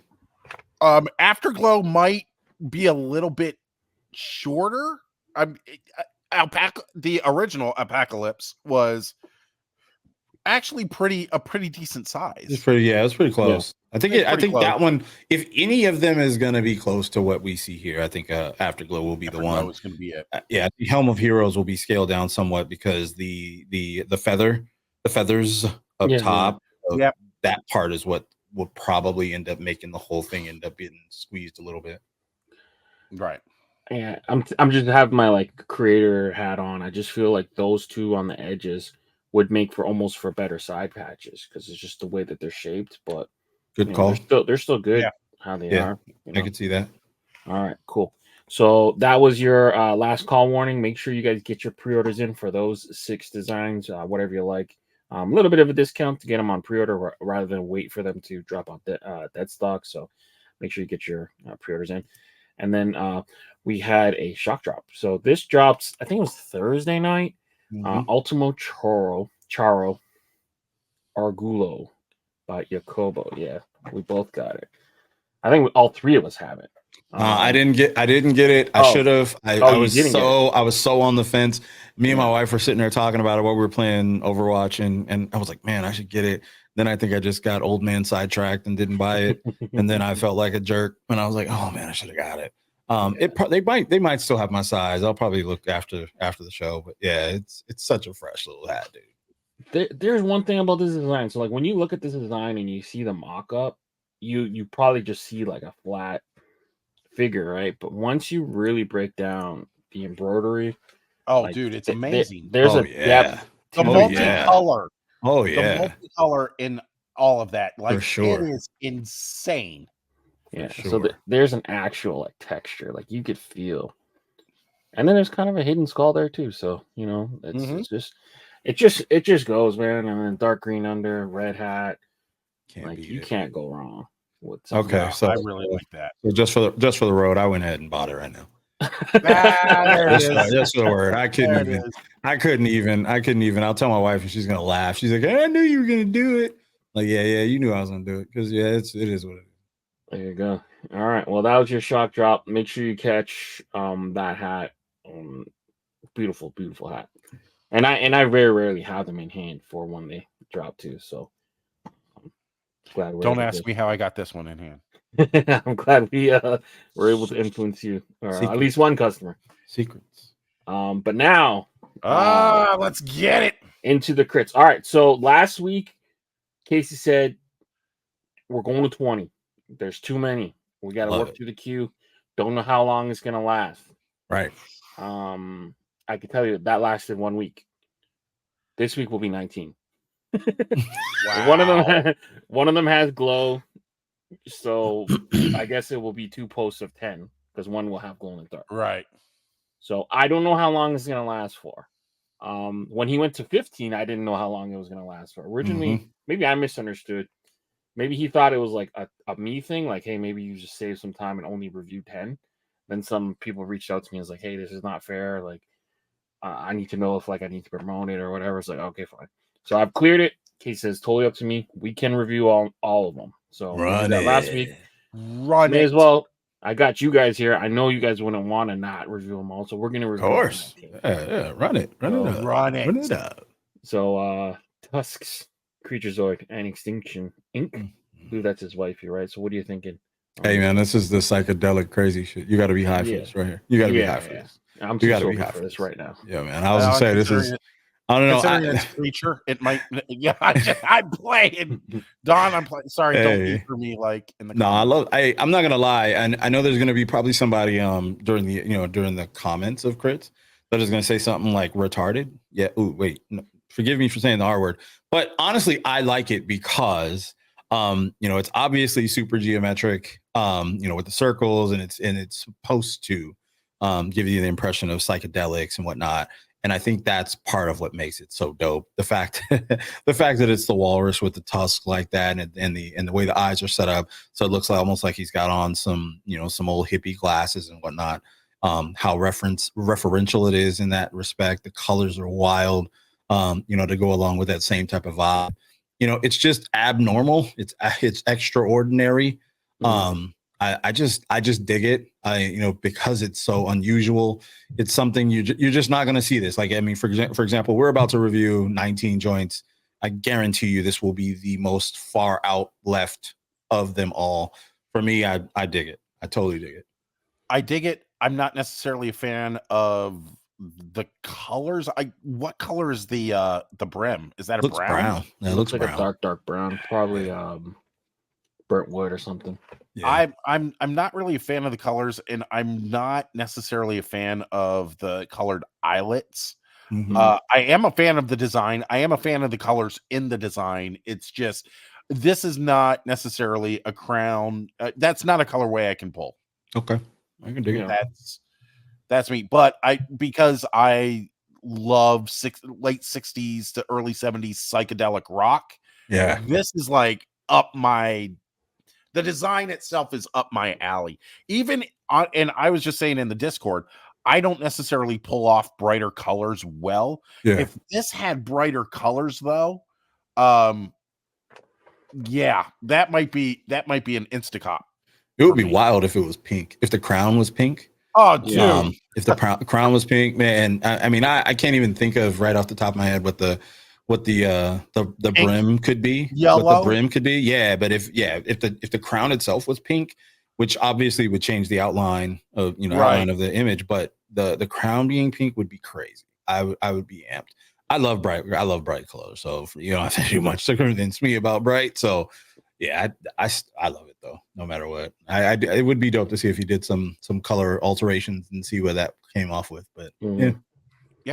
Afterglow might be a little bit shorter. The original Apocalypse was actually a pretty decent size. It was pretty close. Yeah. I think that one, if any of them is going to be close to what we see here, I think Afterglow will be the one. Is going to be it. The Helm of Heroes will be scaled down somewhat because the feathers up top, that part is what will probably end up making the whole thing end up getting squeezed a little bit. Right. Yeah, I'm just having my like creator hat on. I just feel like those 2 on the edges would make for better side patches because it's just the way that they're shaped. But good call. They're still good how they are. I can see that. All right, cool. So that was your last call warning. Make sure you guys get your pre-orders in for those 6 designs, whatever you like. A little bit of a discount to get them on pre-order rather than wait for them to drop out dead stock. So make sure you get your pre-orders in. And then we had a shock drop. So this dropped, I think it was Thursday night. Ultimo Charo Argulo by Jacobo. Yeah, we both got it. I think all 3 of us have it. I didn't get it. I should have. I was so on the fence. Me and my wife were sitting there talking about it while we were playing Overwatch, and I was like, man, I should get it. Then I think I just got old man sidetracked and didn't buy it. And then I felt like a jerk and I was like, oh man, I should have got it. They might still have my size. I'll probably look after the show, but yeah, it's such a fresh little hat, dude. There's one thing about this design. So like when you look at this design and you see the mock-up, you probably just see like a flat figure, right? But once you really break down the embroidery, dude, it's amazing. There's a depth. The multicolor. Oh yeah, the multicolor in all of that, like, for sure, it is insane. Yeah, so there's an actual like texture, like you could feel, and then there's kind of a hidden skull there too. So it's just It just goes, man. And then dark green under, red hat. Can't beat you it. can't go wrong with something. Okay, so I really like that. So just for the road, I went ahead and bought it right now. There it is. Just for the word. I There it couldn't even. I'll tell my wife and she's gonna laugh. She's like, I knew you were gonna do it. Like, yeah, you knew I was gonna do it. Because it is what it is. There you go. All right. Well, that was your shock drop. Make sure you catch that hat. Beautiful, beautiful hat. And I very rarely have them in hand for when they drop too. So glad Don't ask me how I got this one in hand. I'm glad we were able to influence you, or at least one customer. Secrets. But now Let's get it into the crits. All right. So last week, Casey said we're going to 20. There's too many. We got to work through the queue. Don't know how long it's gonna last. Right. I can tell you that lasted 1 week. This week will be 19. Wow. One of them has glow. So I guess it will be 2 posts of 10 because one will have glow in the dark. Right. So I don't know how long it's gonna last for. When he went to 15, I didn't know how long it was gonna last for. Originally, maybe I misunderstood. Maybe he thought it was like a me thing, like, hey, maybe you just save some time and only review 10. Then some people reached out to me and was like, hey, this is not fair. Like, I need to know if like I need to promote it or whatever. It's like, okay, fine. So I've cleared it. Case says totally up to me. We can review all of them. So Run it. last week. Run May it. as well. I got you guys here. I know you guys wouldn't want to not review them all, so we're gonna review. Of course. Yeah. Run it. Run it up. So Tusks, Creaturezoid, and Extinction Inc. I believe that's his wifey, right? So what are you thinking? Hey man, this is the psychedelic crazy shit. You got to be high for this right here. You got to be high for this. I'm too sober for this right now. Yeah, man. I was gonna say this is. I don't know. Considering it's creature, it might. Yeah, I'm playing. Don, I'm playing. Sorry, don't be for me. Like in the. No, I'm not gonna lie, and I know there's gonna be probably somebody during the comments of crits that is gonna say something like retarded. Yeah. Ooh, wait. No, forgive me for saying the R word, but honestly, I like it because it's obviously super geometric. With the circles, and it's supposed to give you the impression of psychedelics and whatnot. And I think that's part of what makes it so dope. The fact that it's the walrus with the tusk like that, and the way the eyes are set up, so it looks like almost like he's got on some old hippie glasses and whatnot. How referential it is in that respect. The colors are wild. To go along with that same type of vibe. It's just abnormal. It's extraordinary. I just dig it. Because it's so unusual. It's something you're just not going to see this. Like, I mean, for example, we're about to review 19 joints. I guarantee you this will be the most far out left of them all. For me, I dig it. I totally dig it. I dig it. I'm not necessarily a fan of the colors. What color is the brim? Is that a brown? Yeah, it looks like brown. A dark brown, probably burnt wood or something. Yeah. I'm not really a fan of the colors, and I'm not necessarily a fan of the colored eyelets. I am a fan of the design. I am a fan of the colors in the design. It's just this is not necessarily a crown. That's not a colorway I can pull. Okay, I can dig it. That's me. But because I love late 60s to early 70s psychedelic rock. Yeah, this is like up my. The design itself is up my alley. And I was just saying in the Discord, I don't necessarily pull off brighter colors well. Yeah. If this had brighter colors, though, that might be an Instacop. It would be wild if it was pink. If the crown was pink. Oh, dude. If the crown was pink, man. I mean, I can't even think of right off the top of my head what the brim could be. Yellow. What the brim could be. Yeah, but if the crown itself was pink, which obviously would change the outline of outline of the image, but the crown being pink would be crazy. I would be amped. I love bright colors, so you don't have to do much to convince me about bright. So yeah, I love it though. No matter what, it would be dope to see if he did some color alterations and see what that came off with. But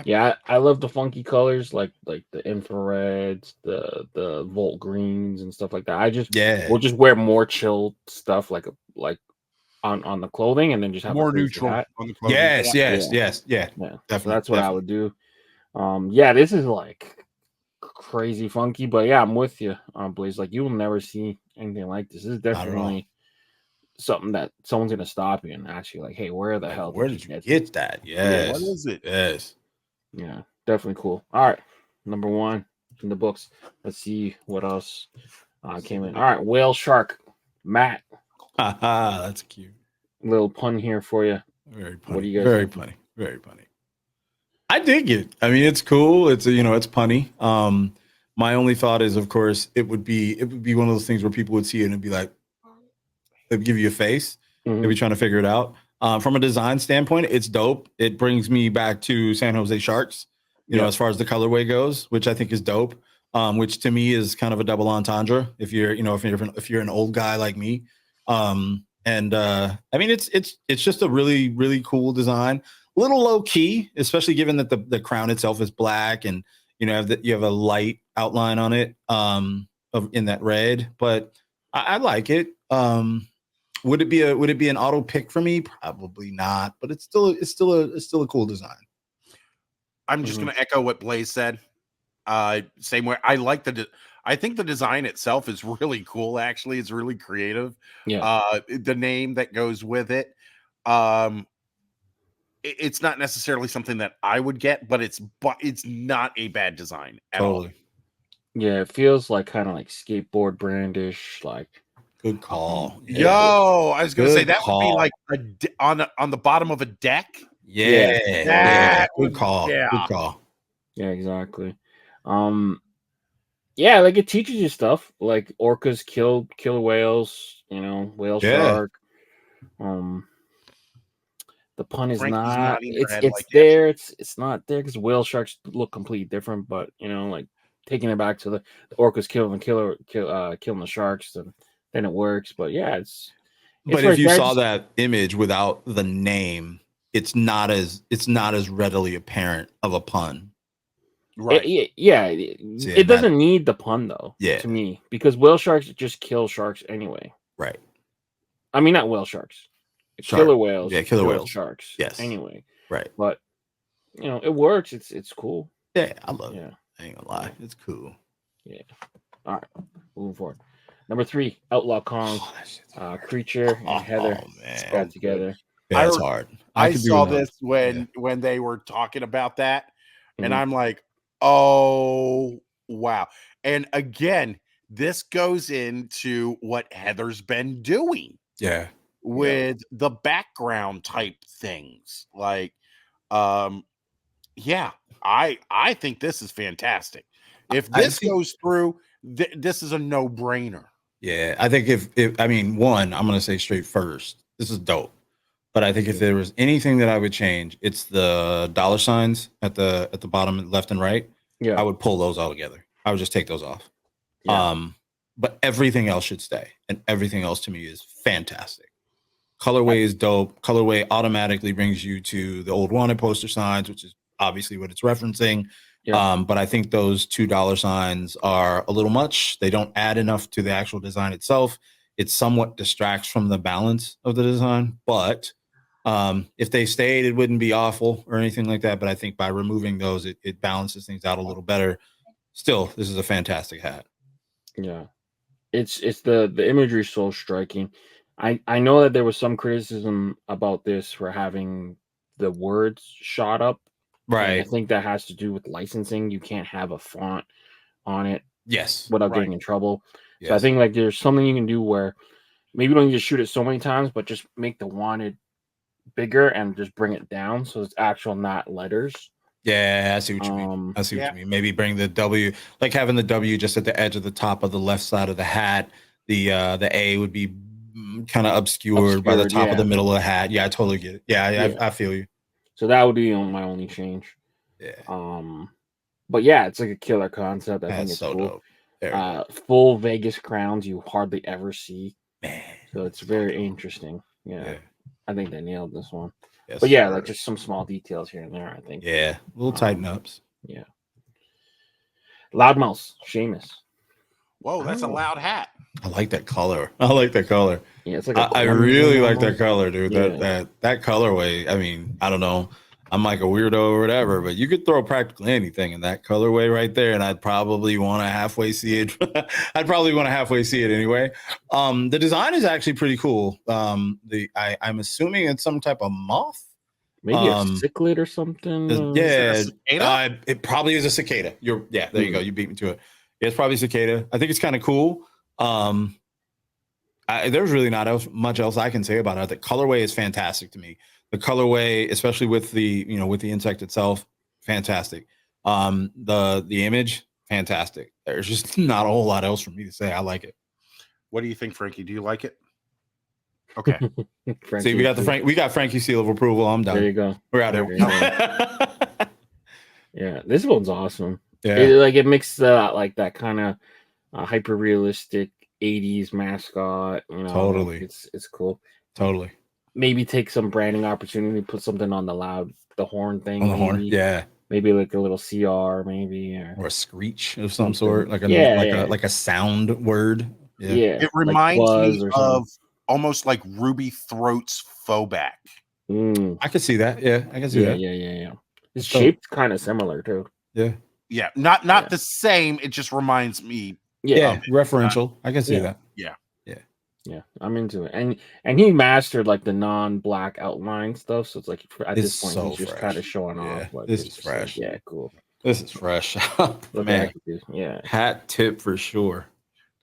yeah, I love the funky colors like the infrareds, the volt greens and stuff like that. We'll just wear more chill stuff like on the clothing, and then just have more neutral on the clothing. Yes. Definitely. So that's what I would do. Yeah, this is like crazy funky, but yeah, I'm with you, Blaze. Like you will never see anything like this. This is Not at all. definitely something that someone's gonna stop you and ask you, like, "Hey, where the Like, hell where did you get that? Yes. What is it? Yes. Yeah, definitely cool. All right, number one in the books. Let's see what else came in. All right, whale shark, Matt. Haha, that's cute. Little pun here for you. Very funny. What do you guys Very think? funny. Very funny. I dig it. I mean, it's cool. It's it's punny. My only thought is, of course, it would be one of those things where people would see it and it'd be like, they'd give you a face. Mhm. They'd be trying to figure it out. From a design standpoint, it's dope. It brings me back to San Jose Sharks, you know, as far as the colorway goes, which I think is dope. Which to me is kind of a double entendre if you're, if you're an old guy like me. I mean, it's just a really, really cool design. A little low key, especially given that the crown itself is black and you have a light outline on it in that red. But I like it. Would it be an auto pick for me? Probably not, but it's still a cool design. I'm just going to echo what Blaze said. Same way. I think the design itself is really cool. Actually, it's really creative. Yeah. The name that goes with it. It's not necessarily something that I would get, but it's not a bad design at all. Yeah, it feels like kind of like skateboard brandish, like. Good call. Yo, I was going to say that call. would be like on the bottom of a deck. Yeah. Good call. Yeah. Good call. Yeah, exactly. Yeah, like it teaches you stuff like orcas kill killer whales, whale shark. The pun is not. It's there. It's not there because whale sharks look completely different. But like taking it back to the orcas killing the sharks, then it works. But yeah, but if you saw that image without the name, it's not as readily apparent of a pun. Right. It doesn't need the pun though. Yeah. To me, because whale sharks just kill sharks anyway. Right. I mean, not whale sharks. Killer whales. Yeah, killer whales. Sharks. Yes. Anyway. Right. But it works. It's cool. Yeah, I love it. I ain't gonna lie. It's cool. Yeah. All right. Moving forward. Number 3, Outlaw Kong. Creature and Heather got together. Yeah, it's hard. I saw this when they were talking about that, and I'm like, oh wow. And again, this goes into what Heather's been doing. Yeah. With the background type things. Like, I think this is fantastic. If this goes through, this is a no-brainer. Yeah, I think if I mean, one, I'm gonna say straight first, this is dope. But I think if there was anything that I would change, it's the dollar signs at the bottom left and right. Yeah, I would pull those all together. I would just take those off. Yeah. But everything else should stay, and everything else to me is fantastic. Colorway is dope. Colorway automatically brings you to the old wanted poster signs, which is obviously what it's referencing. Yeah. But I think those $2 signs are a little much. They don't add enough to the actual design itself. It somewhat distracts from the balance of the design. But if they stayed, it wouldn't be awful or anything like that. But I think by removing those, it balances things out a little better. Still, this is a fantastic hat. Yeah. It's the imagery is so striking. I know that there was some criticism about this for having the words shot up. Right. I think that has to do with licensing. You can't have a font on it. Yes. Without getting in trouble. Yes. So I think like there's something you can do where maybe you don't need to shoot it so many times, but just make the wanted bigger and just bring it down so it's actual not letters. Yeah, I see what you mean. I see what you mean. Maybe bring the W, like having the W just at the edge of the top of the left side of the hat. The A would be kind of obscured by the top of the middle of the hat. Yeah, I totally get it. Yeah. I feel you. So that would be my only change. Yeah. But yeah, it's like a killer concept. I think it's so cool. Dope. Full Vegas crowns you hardly ever see. Man. So it's very interesting. Yeah. I think they nailed this one. Yes, but yeah, like just some small details here and there, I think. Yeah, little tighten ups. Yeah. Loudmouth, Seamus. Whoa, that's a loud hat. I like that color. Yeah, it's like I really like that color, dude. That colorway. I mean, I don't know. I'm like a weirdo or whatever, but you could throw practically anything in that colorway right there, and I'd probably want to halfway see it. I'd probably want to halfway see it anyway. The design is actually pretty cool. I'm assuming it's some type of moth. Maybe a cichlid or something. It probably is a cicada. There you go. You beat me to it. It's probably cicada. I think it's kind of cool. There's really not much else I can say about it. The colorway is fantastic to me. The colorway, especially with the insect itself, fantastic. The image, fantastic. There's just not a whole lot else for me to say. I like it. What do you think, Frankie? Do you like it? Okay. See, we got Frankie's seal of approval. I'm done. There you go. We're out here. Yeah, this one's awesome. Yeah, it mixes like that kind of hyper realistic 80s mascot. Totally. It's cool. Totally. Maybe take some branding opportunity, put something on the horn thing. On the horn, yeah. Maybe like a little CR, maybe or a screech of some sort, like a sound word. Yeah. It reminds me of almost like Ruby Throat's faux back. I could see that. Yeah, I can see that. Yeah. It's shaped kind of similar too. Yeah. Not the same. It just reminds me. Yeah, referential. I can see that. Yeah, I'm into it. And he mastered like the non-black outline stuff. So it's like at this point he's just kind of showing off. Like, this is fresh. Like, cool. This is fresh. Man. Hat tip for sure.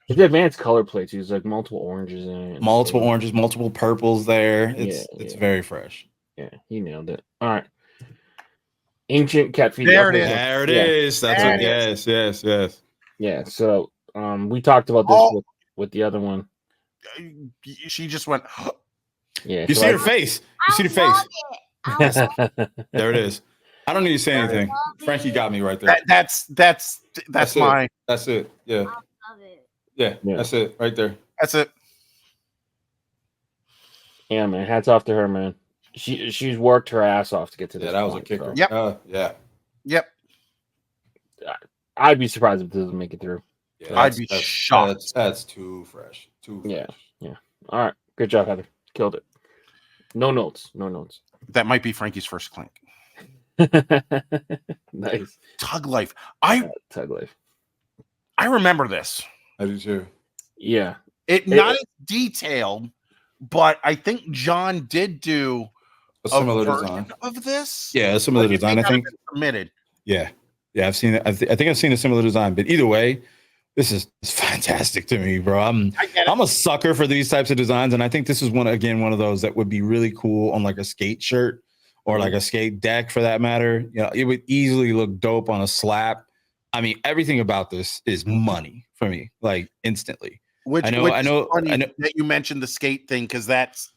His advanced color plates use like multiple oranges in it. Multiple oranges, multiple purples there. It's very fresh. Yeah, he nailed it. All right. Ancient cat feet. There it is. There it is. That's it. Yes. Yeah. So we talked about this with the other one. She just went. Yeah. You see her face. You see the face. There it is. I don't need to say anything. Frankie got me right there. That's mine. That's it. Yeah. Yeah. That's it right there. That's it. Yeah, man. Hats off to her, man. She's worked her ass off to get to this. Yeah, that was a kicker. So. Yep. Yep. I'd be surprised if it doesn't make it through. Yeah, I'd be shocked. That's too fresh. Yeah. All right. Good job, Heather. Killed it. No notes. That might be Frankie's first clink. Nice. Tug Life. Tug Life. I remember this. I do too. Yeah. Not as detailed, but I think John did do a similar design of this. Yeah, a similar design. I think submitted. Yeah, I've seen it. I think I've seen a similar design, but either way, this is fantastic to me, bro. I'm a sucker for these types of designs, and I think this is one of those that would be really cool on like a skate shirt or like a skate deck for that matter. It would easily look dope on a slap. I mean, everything about this is money for me, like instantly. I know that you mentioned the skate thing because that's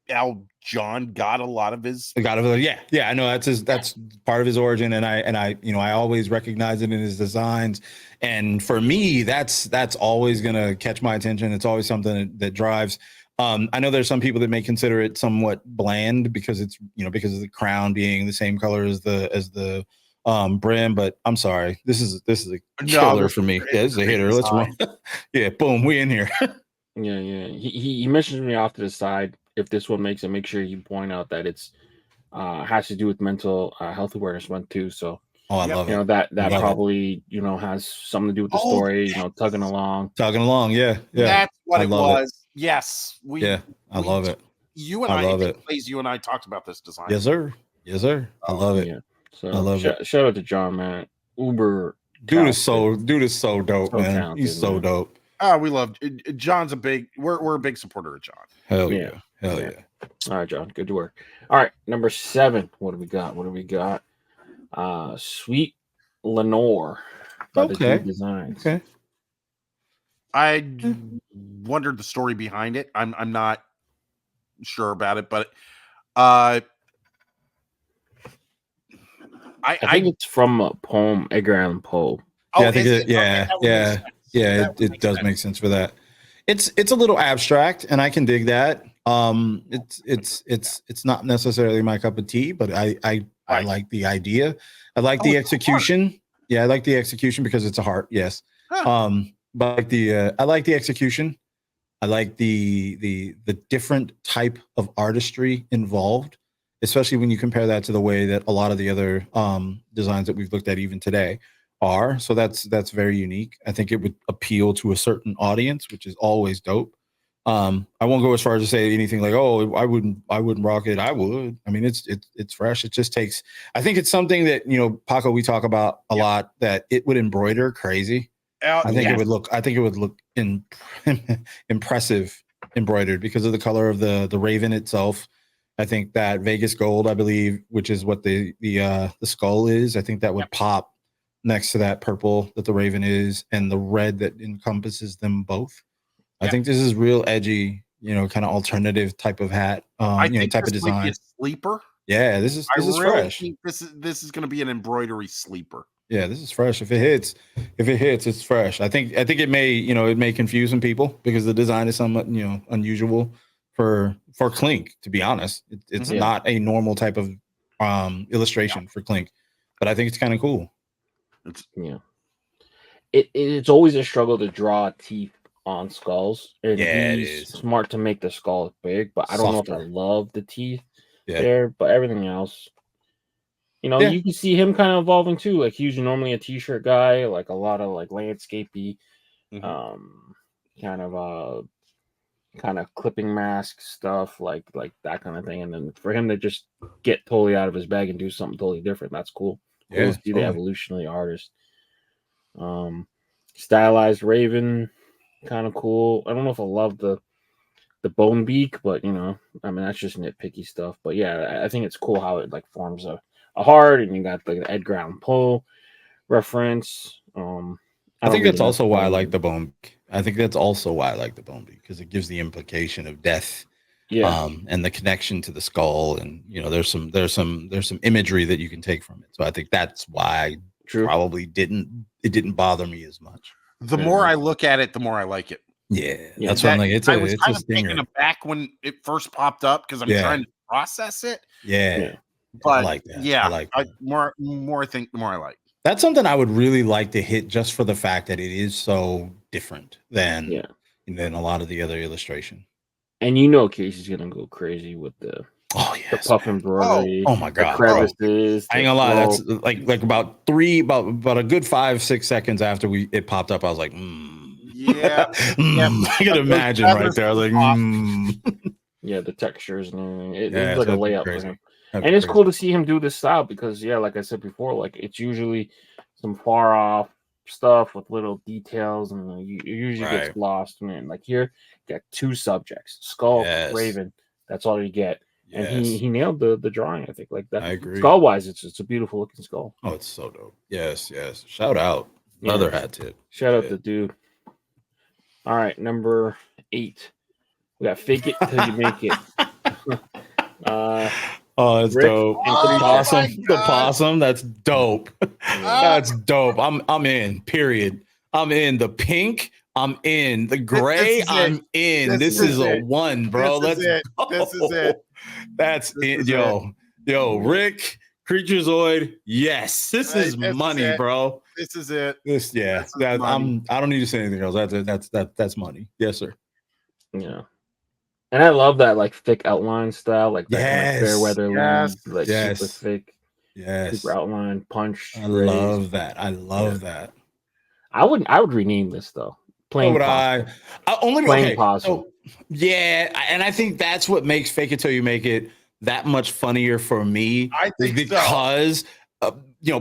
how John got a lot of his. Yeah. I know that's part of his origin, and I always recognize it in his designs. And for me, that's always gonna catch my attention. It's always something that drives. I know there's some people that may consider it somewhat bland because it's because of the crown being the same color as the brim, but I'm sorry. This is a killer for me. Yeah, this is a hitter. Let's run. Yeah, boom, we in here. Yeah. He mentions me off to the side. If this one makes it, make sure you point out that it's has to do with mental health awareness month too. So I love it. That probably has something to do with the story. Tugging along. Yeah. That's what it was. Yes, I love it. You and I talked about this design. Yes, sir. I love it. Yeah. So I love it. Shout out to John, man. Uber dude is so dope, man. Talented, he's so dope. We love John's we're a big supporter of John. Hell yeah. All right, John. Good work. All right, number 7. What do we got? Sweet Lenore by the Dude Designs. Okay. I wondered the story behind it. I'm not sure about it, but I think it's from a poem, Edgar Allan Poe. Yeah, I think it does make sense for that. It's a little abstract, and I can dig that. It's not necessarily my cup of tea, but I like the idea. I like the execution. Yeah, I like the execution because it's a heart. Yes. Huh. But I like the execution. I like the different type of artistry involved, especially when you compare that to the way that a lot of the other designs that we've looked at even today are. So that's very unique. I think it would appeal to a certain audience, which is always dope. I won't go as far as to say anything like, oh, I wouldn't rock it. I would. I mean, it's fresh. It just takes, I think it's something that, you know, Paco, we talk about a lot, that it would embroider crazy. I think it would look impressive embroidered because of the color of the raven itself. I think that Vegas gold, I believe, which is what the skull is, I think that would pop next to that purple that the raven is and the red that encompasses them both. I think this is real edgy, you know, kind of alternative type of hat, you know, type of design. Might be a sleeper. Yeah, this is fresh. Think this is going to be an embroidery sleeper. Yeah, this is fresh. If it hits, it's fresh. I think it may, you know, it may confuse some people because the design is somewhat, you know, unusual for Clink. To be honest, it's not a normal type of illustration for Clink, but I think it's kind of cool. It's always a struggle to draw teeth on skulls, and it he's is smart to make the skull big, but I don't know if I love the teeth there, but everything else, you know, you can see him kind of evolving too. Like he's normally a t-shirt guy, like a lot of like landscapey, kind of clipping mask stuff, like that kind of thing. And then for him to just get totally out of his bag and do something totally different, that's cool. Cool to see the evolution of the artist. Stylized raven, kind of cool. I don't know if I love the bone beak, but you know, I mean, that's just nitpicky stuff. But yeah, I think it's cool how it like forms a heart, and you got the Edgar Allan Poe reference. I think that's also why I like the bone beak. I think that's also why I like the bone beak, because it gives the implication of death, and the connection to the skull, and you know, there's some imagery that you can take from it. So I think that's why probably didn't bother me as much. The more I look at it, the more I like it. Yeah, that's what I'm like. I was kind of taken aback when it first popped up because I'm trying to process it. Yeah, but I like that. Yeah, I like that. more I think, the more I like. That's something I would really like to hit, just for the fact that it is so different than a lot of the other illustration. And you know, Casey's gonna go crazy with the puff embroidery. Oh my god, crevices. I ain't gonna lie, that's like about a good 5-6 seconds after it popped up, I was like, yeah. I can imagine right there. I was like, yeah, the textures and everything. It's like a layup for him. And it's cool to see him do this style because, like I said before, like it's usually some far off stuff with little details, and you usually gets lost in it. Like here, you got two subjects, skull, raven. That's all you get. And he nailed the drawing, I think, like that. I agree. Skull wise, it's a beautiful looking skull. Oh, it's so dope. Yes. Shout out. Another hat tip. Shout out to dude. All right, number 8. We got fake it till you make it. Oh, that's dope. The possum. That's dope. That's dope. I'm in. Period. I'm in the pink. I'm in the gray. I'm in. This is a one, bro. Let's go. This is it. That's it. Yo, Rick, Creaturezoid. Yes, this is money, bro. This is it. I don't need to say anything else. That's money. Yes, sir. Yeah. And I love that like thick outline style, like that kind of fair weather lead, like super thick, super outline punch. I love that. I would rename this though. Plain Possum. Possum. So, and I think that's what makes Fake It Till You Make It that much funnier for me. I think because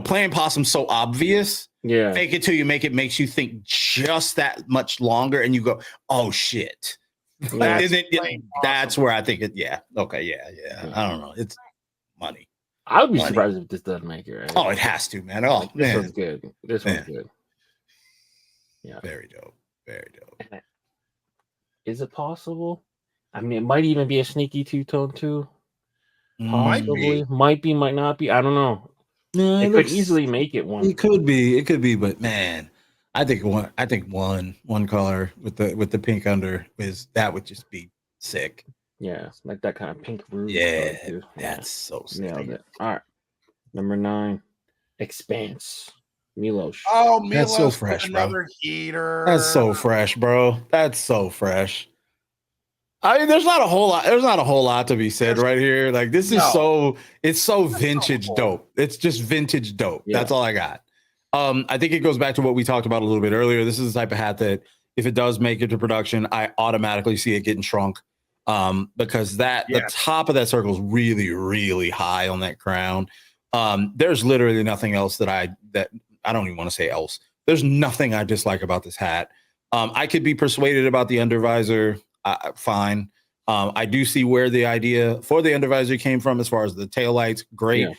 Plain Possum's so obvious. Yeah, Fake It Till You Make It makes you think just that much longer, and you go, "Oh shit." That's where I think it. Yeah. Okay. Yeah. I don't know. It's money. I would be surprised if this doesn't make it. Right? Oh, it has to, man. Oh, like, this one's good. This one's good. Yeah. Very dope. Is it possible? I mean, it might even be a sneaky two-tone too. Possibly. Might be. Might not be. I don't know. No, it could easily make it one. It could be, but man. I think one color with the pink under would just be sick. Yeah, like that kind of pink roof. Yeah, that's so sick. Nailed it. All right, number 9, Expanse. Milos. Oh, Milos, that's so fresh, another bro. heater. That's so fresh, bro. That's so fresh. I mean, there's not a whole lot. There's not a whole lot to be said right here. Like this is it's so vintage dope. It's just vintage dope. Yeah. That's all I got. I think it goes back to what we talked about a little bit earlier. This is the type of hat that if it does make it to production, I automatically see it getting shrunk. Because the top of that circle is really, really high on that crown. There's literally nothing else that I don't even want to say else. There's nothing I dislike about this hat. I could be persuaded about the undervisor. Fine. I do see where the idea for the undervisor came from as far as the taillights. Great. Yeah.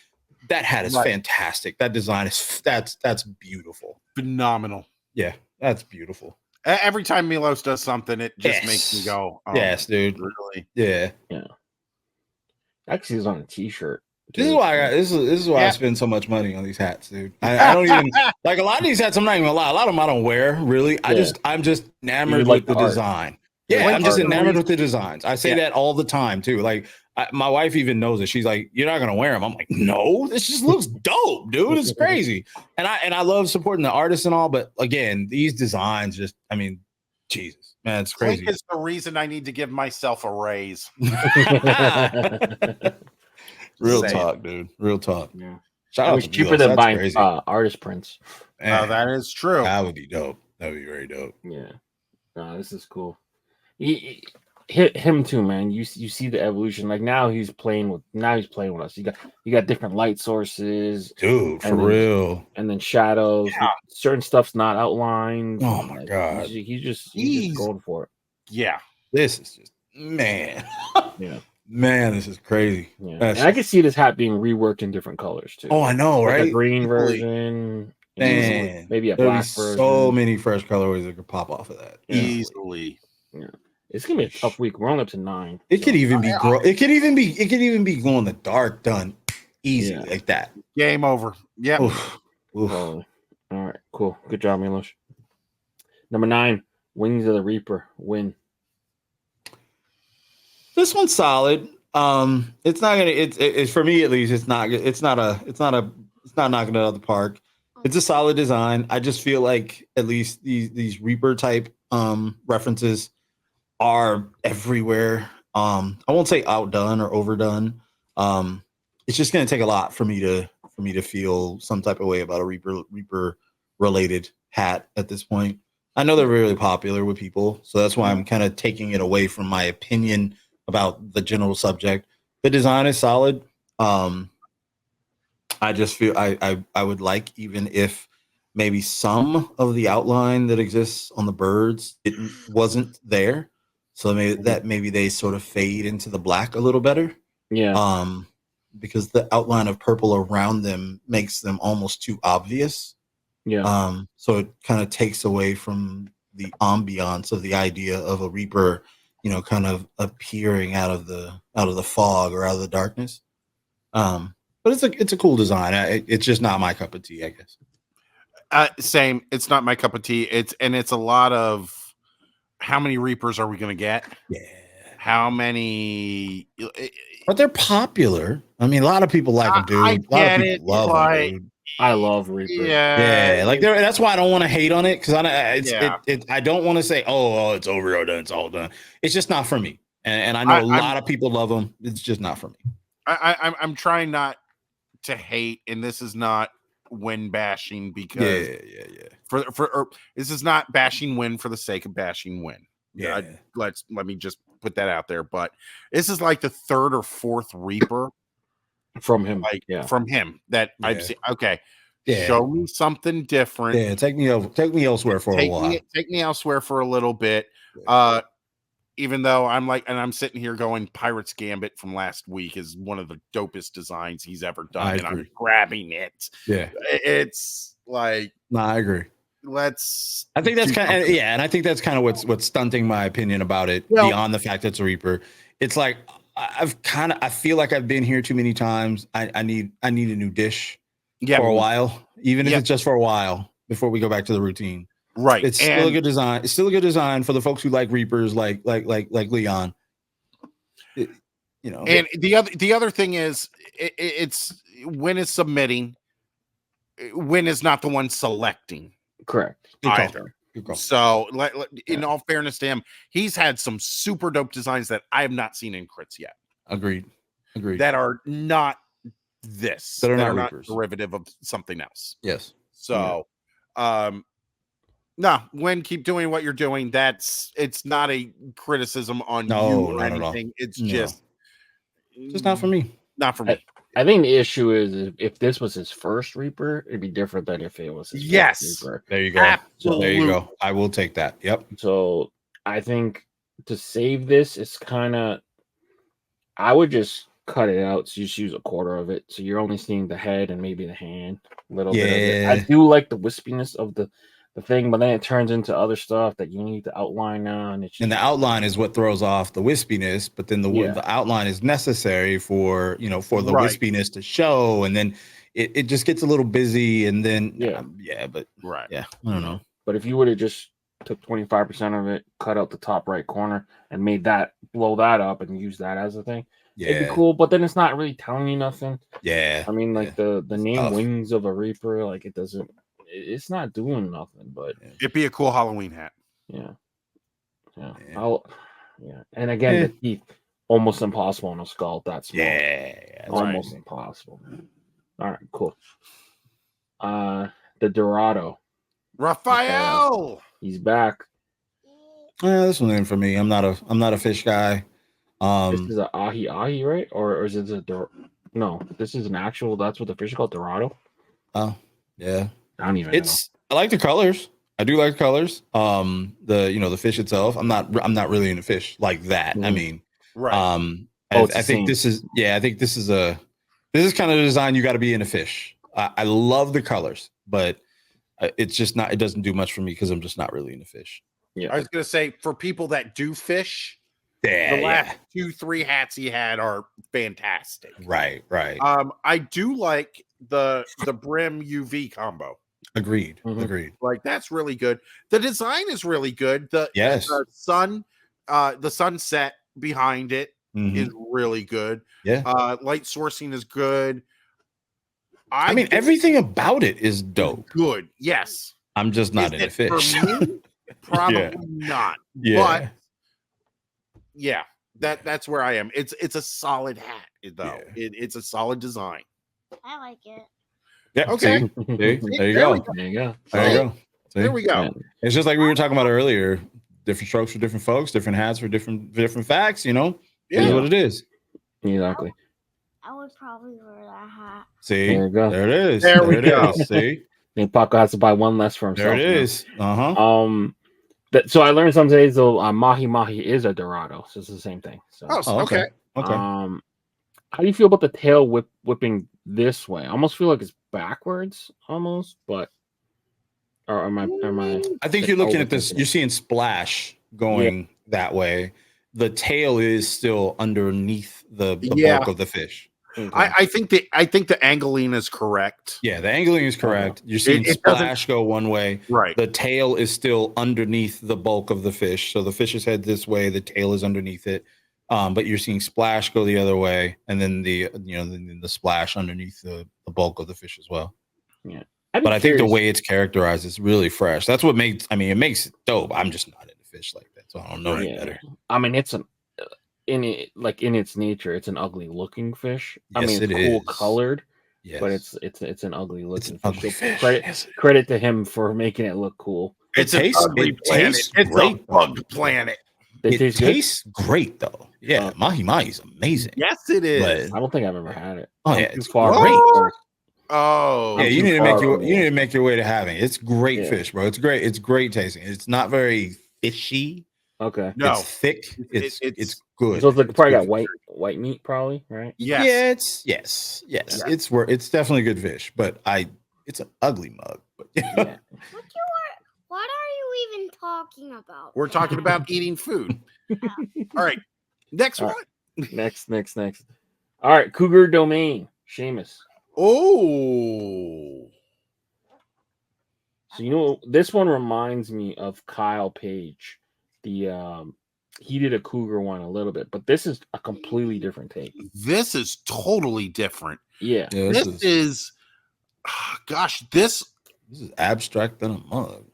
That hat is fantastic. That design is that's beautiful. Phenomenal. Yeah, that's beautiful. Every time Milos does something, it just makes me go, oh, yes, dude. Really? Yeah. Yeah. Actually, it's on a t-shirt. This is why this is why I spend so much money on these hats, dude. I don't even like a lot of these hats. I'm not even gonna lie. A lot of them I don't wear really. I'm just enamored with the design. Yeah, I'm just enamored with the designs. I say that all the time too. Like my wife even knows it. She's like, "You're not gonna wear them." I'm like, "No, this just looks dope, dude. It's crazy." And I love supporting the artists and all, but again, these designs just, I mean, Jesus, man, it's crazy. Clink is the reason I need to give myself a raise. Real talk, dude. Real talk. Yeah. Shout out to cheaper than buying artist prints. That is true. That would be dope. That would be very dope. Yeah. No, this is cool. Him too, man. You see the evolution. Like now he's playing with us. You got different light sources, dude, for real. And then shadows. Yeah. Certain stuff's not outlined. Oh my god. He's just going for it. Yeah. This is just man. Yeah. Man, this is crazy. Yeah. And I can see this hat being reworked in different colors too. Oh, I know, like right? A green version. Man, maybe a black version. So many fresh colorways that could pop off of that. Easily. Yeah. It's gonna be a tough week. We're only up to 9. It could even be it could even be glow in the dark done easy like that. Game over. Yeah. All right, cool. Good job, Milos. Number 9, Wings of the Reaper. Win. This one's solid. It's not gonna. It's for me at least. It's not knocking it out of the park. It's a solid design. I just feel like at least these Reaper type references are everywhere. I won't say outdone or overdone. It's just gonna take a lot for me to feel some type of way about a Reaper related hat at this point. I know they're really popular with people, so that's why I'm kind of taking it away from my opinion about the general subject. The design is solid. I just feel I would like, even if maybe some of the outline that exists on the birds wasn't there, so maybe they sort of fade into the black a little better. Yeah. Because the outline of purple around them makes them almost too obvious. Yeah. So it kind of takes away from the ambiance of the idea of a Reaper, kind of appearing out of the fog or out of the darkness. But it's a cool design. It's just not my cup of tea, I guess. Same. It's not my cup of tea. It's a lot of how many Reapers are we going to get? Yeah. How many? But they're popular. I mean, a lot of people like them, dude. A lot of people love them, dude. I love Reaper. Yeah. Like that's why I don't want to hate on it, because I don't want to say, oh, it's overdone, it's all done. It's just not for me. And I know a lot of people love them. It's just not for me. I'm trying not to hate, and this is not win bashing, because for this is not bashing win for the sake of bashing win. Yeah. Let me just put that out there. But this is like the 3rd or 4th Reaper from him. From him that I've seen. Okay. Yeah. Show me something different. Yeah, take me elsewhere for a while. Take me elsewhere for a little bit. Even though I'm sitting here going, Pirate's Gambit from last week is one of the dopest designs he's ever done, and I'm grabbing it. Yeah, it's like, no, I agree. I think that's kind of, and I think that's kind of what's stunting my opinion about it, beyond the fact that it's a Reaper. It's like I feel like I've been here too many times. I need a new dish for a while, even if it's just for a while before we go back to the routine. Right. It's still a good design. It's still a good design for the folks who like Reapers, like Leon. And the other thing is, it's Win is submitting. Win is not the one selecting. Correct. Either. Good call. So, in all fairness to him, he's had some super dope designs that I have not seen in crits yet. Agreed. That are not this. That are not Reapers. Derivative of something else. Yes. So, no, when keep doing what you're doing. It's not a criticism on you or anything. It's just not for me. Not for me. I think the issue is if this was his first Reaper, it'd be different than if it was his first Reaper. There you go. Absolutely. There you go. I will take that. Yep. So I think to save this, it's kind of, I would just cut it out. So you just use a quarter of it. So you're only seeing the head and maybe the hand, a little bit of it. I do like the wispiness of the thing, but then it turns into other stuff that you need to outline on. And the outline is what throws off the wispiness, but then the outline is necessary for the wispiness to show, and then it just gets a little busy, and then I don't know. But if you would have just took 25% of it, cut out the top right corner, and made that blow that up and use that as a thing, it'd be cool. But then it's not really telling you nothing. Yeah, I mean, like the name Wings of a Reaper, like it doesn't. It's not doing nothing, but it'd be a cool Halloween hat. Yeah. And again, the teeth almost impossible on a skull that small. Almost impossible. All right, cool. The Dorado, Raphael, he's back. Yeah, this one ain't for me. I'm not a fish guy. This is an ahi, right? Or is it no? This is an actual. That's what the fish is called, Dorado. Oh, yeah. I don't even know. I like the colors. I do like colors. The fish itself. I'm not really into fish like that. I mean, I think this is kind of the design you got to be in a fish. I love the colors, but it's just not. It doesn't do much for me because I'm just not really into fish. Yeah, I was gonna say for people that do fish, the last 2-3 hats he had are fantastic. Right. I do like the brim UV combo. Agreed. Like that's really good. The design is really good. The sunset behind it is really good. Yeah. Light sourcing is good. I mean, everything about it is dope. Good. Yes. I'm just not into fish. For me, probably not. But that's where I am. It's a solid hat though. It's a solid design. I like it. Yeah. Okay. There you go. There we go. It's just like we were talking about earlier. Different strokes for different folks. Different hats for different facts. It is what it is. Exactly. I would probably wear that hat. See, there you go. There it is. There we go. See, I think Paco has to buy one less for himself. There it is. So I learned some days though. Mahi Mahi is a Dorado, so it's the same thing. So. Okay. How do you feel about the tail whipping this way? I almost feel like it's backwards, almost, but or am I? I think you're looking at this. You're seeing splash going that way. The tail is still underneath the bulk of the fish. Okay. I think the angling is correct. Yeah, the angling is correct. You're seeing splash go one way. Right. The tail is still underneath the bulk of the fish. So the fish's head this way, the tail is underneath it. But you're seeing splash go the other way, and then the splash underneath the bulk of the fish as well. Yeah. But I think the way it's characterized is really fresh. That's what makes it dope. I'm just not into fish like that, so I don't know any better. I mean, it's in its nature, it's an ugly looking fish. Yes, I mean, it's cool colored, but it's an ugly looking fish. Credit to him for making it look cool. It tastes great. It's a bug planet. It tastes great though. Yeah, mahi mahi is amazing. Yes, it is. I don't think I've ever had it. Oh yeah, it's great. Oh yeah, you need to make your way to having it. It's great fish, bro. It's great. It's great tasting. It's not very fishy. Okay. No, it's thick. It's good. So it's like probably got white meat, probably, right? Yes. Yeah, yes. It's definitely good fish, but it's an ugly mug. But What are you even talking about? We're talking about eating food. All right. Next one. Next. All right, Cougar Domain, Seamus. Oh. So this one reminds me of Kyle Page. He did a Cougar one a little bit, but this is a completely different take. This is totally different. Yeah. This is is abstract than a mug.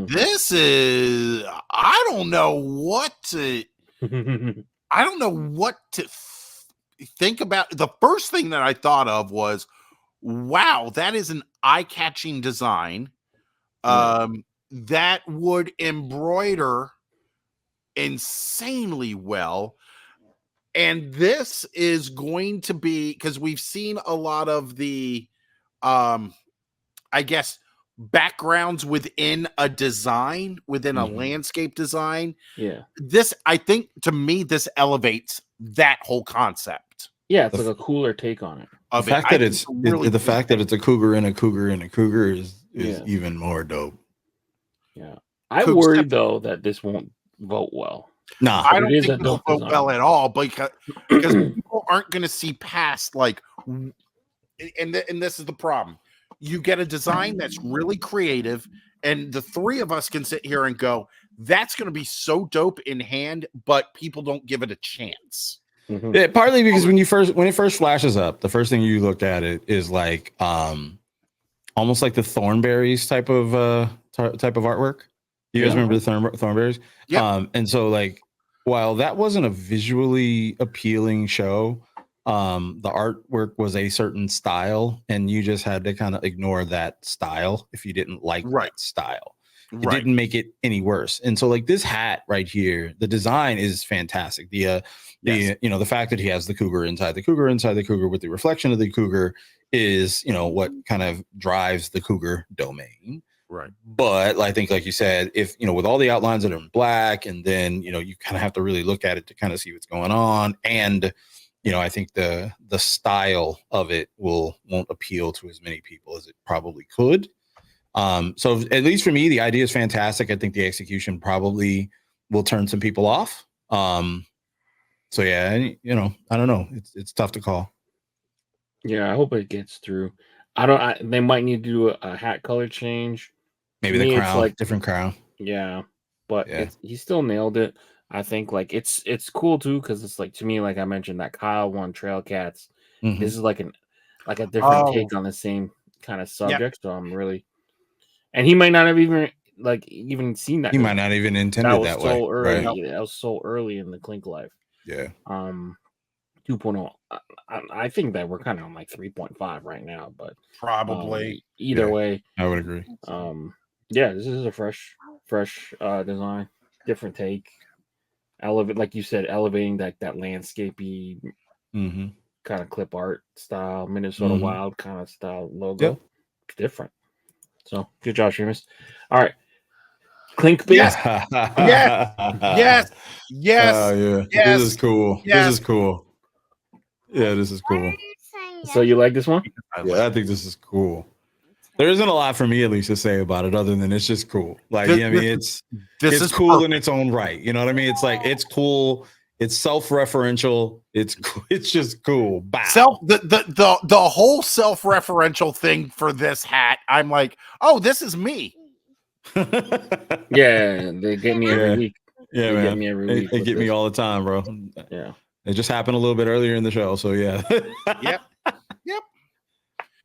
This is I don't know what to think about. The first thing that I thought of was, wow, that is an eye-catching design. That would embroider insanely well. And this is going to be, because we've seen a lot of the I guess backgrounds within a design, within a landscape design. Yeah. This, I think, to me, this elevates that whole concept. Yeah, it's like a cooler take on it. The fact that it's really the fact that it's a cougar and a cougar and a cougar is even more dope. Yeah. I worry though that this won't vote well. Nah, I don't think it'll vote well at all, because people aren't going to see past like, and this is the problem. You get a design that's really creative, and the three of us can sit here and go, that's going to be so dope in hand, but people don't give it a chance. Yeah, partly because when it first flashes up, the first thing you look at it is like almost like the Thornberries type of artwork. You guys remember the Thornberries? Yeah. And so like while that wasn't a visually appealing show, the artwork was a certain style, and you just had to kind of ignore that style if you didn't like that style. It didn't make it any worse. And so like this hat right here, the design is fantastic. The fact that he has the cougar inside the cougar with the reflection of the cougar is, what kind of drives the cougar domain. Right. But I think, like you said, if, with all the outlines that are in black, and then, you kind of have to really look at it to kind of see what's going on. And, I think the style of it won't appeal to as many people as it probably could. So at least for me, the idea is fantastic. I think the execution probably will turn some people off. So yeah, I don't know. It's tough to call. Yeah, I hope it gets through. They might need to do a hat color change. Maybe the crown, different crown. Yeah, but he still nailed it. I think it's cool too, because it's like, to me, like I mentioned, that Kyle one Trail Cats. This is like a different take on the same kind of subject. So I'm really, and he might not have even seen that. He might not even intended that way. Early. Right. That was so early in the Clink life. Yeah. 2.0. I think that we're kind of on like 3.5 right now, but probably either way, I would agree. Yeah, this is a fresh design, different take. Like you said, elevating that landscapey kind of clip art style, Minnesota Wild kind of style logo. Yep. It's different. So good job, Sheamus. All right. Clink base. Yes. Yes. Yeah. This is cool. Yes. This is cool. Yeah, this is cool. So you like this one? Yeah, I think this is cool. There isn't a lot for me, at least, to say about it, other than it's just cool. Like, it's cool perfect in its own right. You know what I mean? It's like, it's cool. It's self-referential. It's just cool. Bow. The whole self-referential thing for this hat, I'm like, oh, this is me. Yeah, they get me every week. Yeah, man. They get me all the time, bro. Yeah. It just happened a little bit earlier in the show, so yeah. Yep.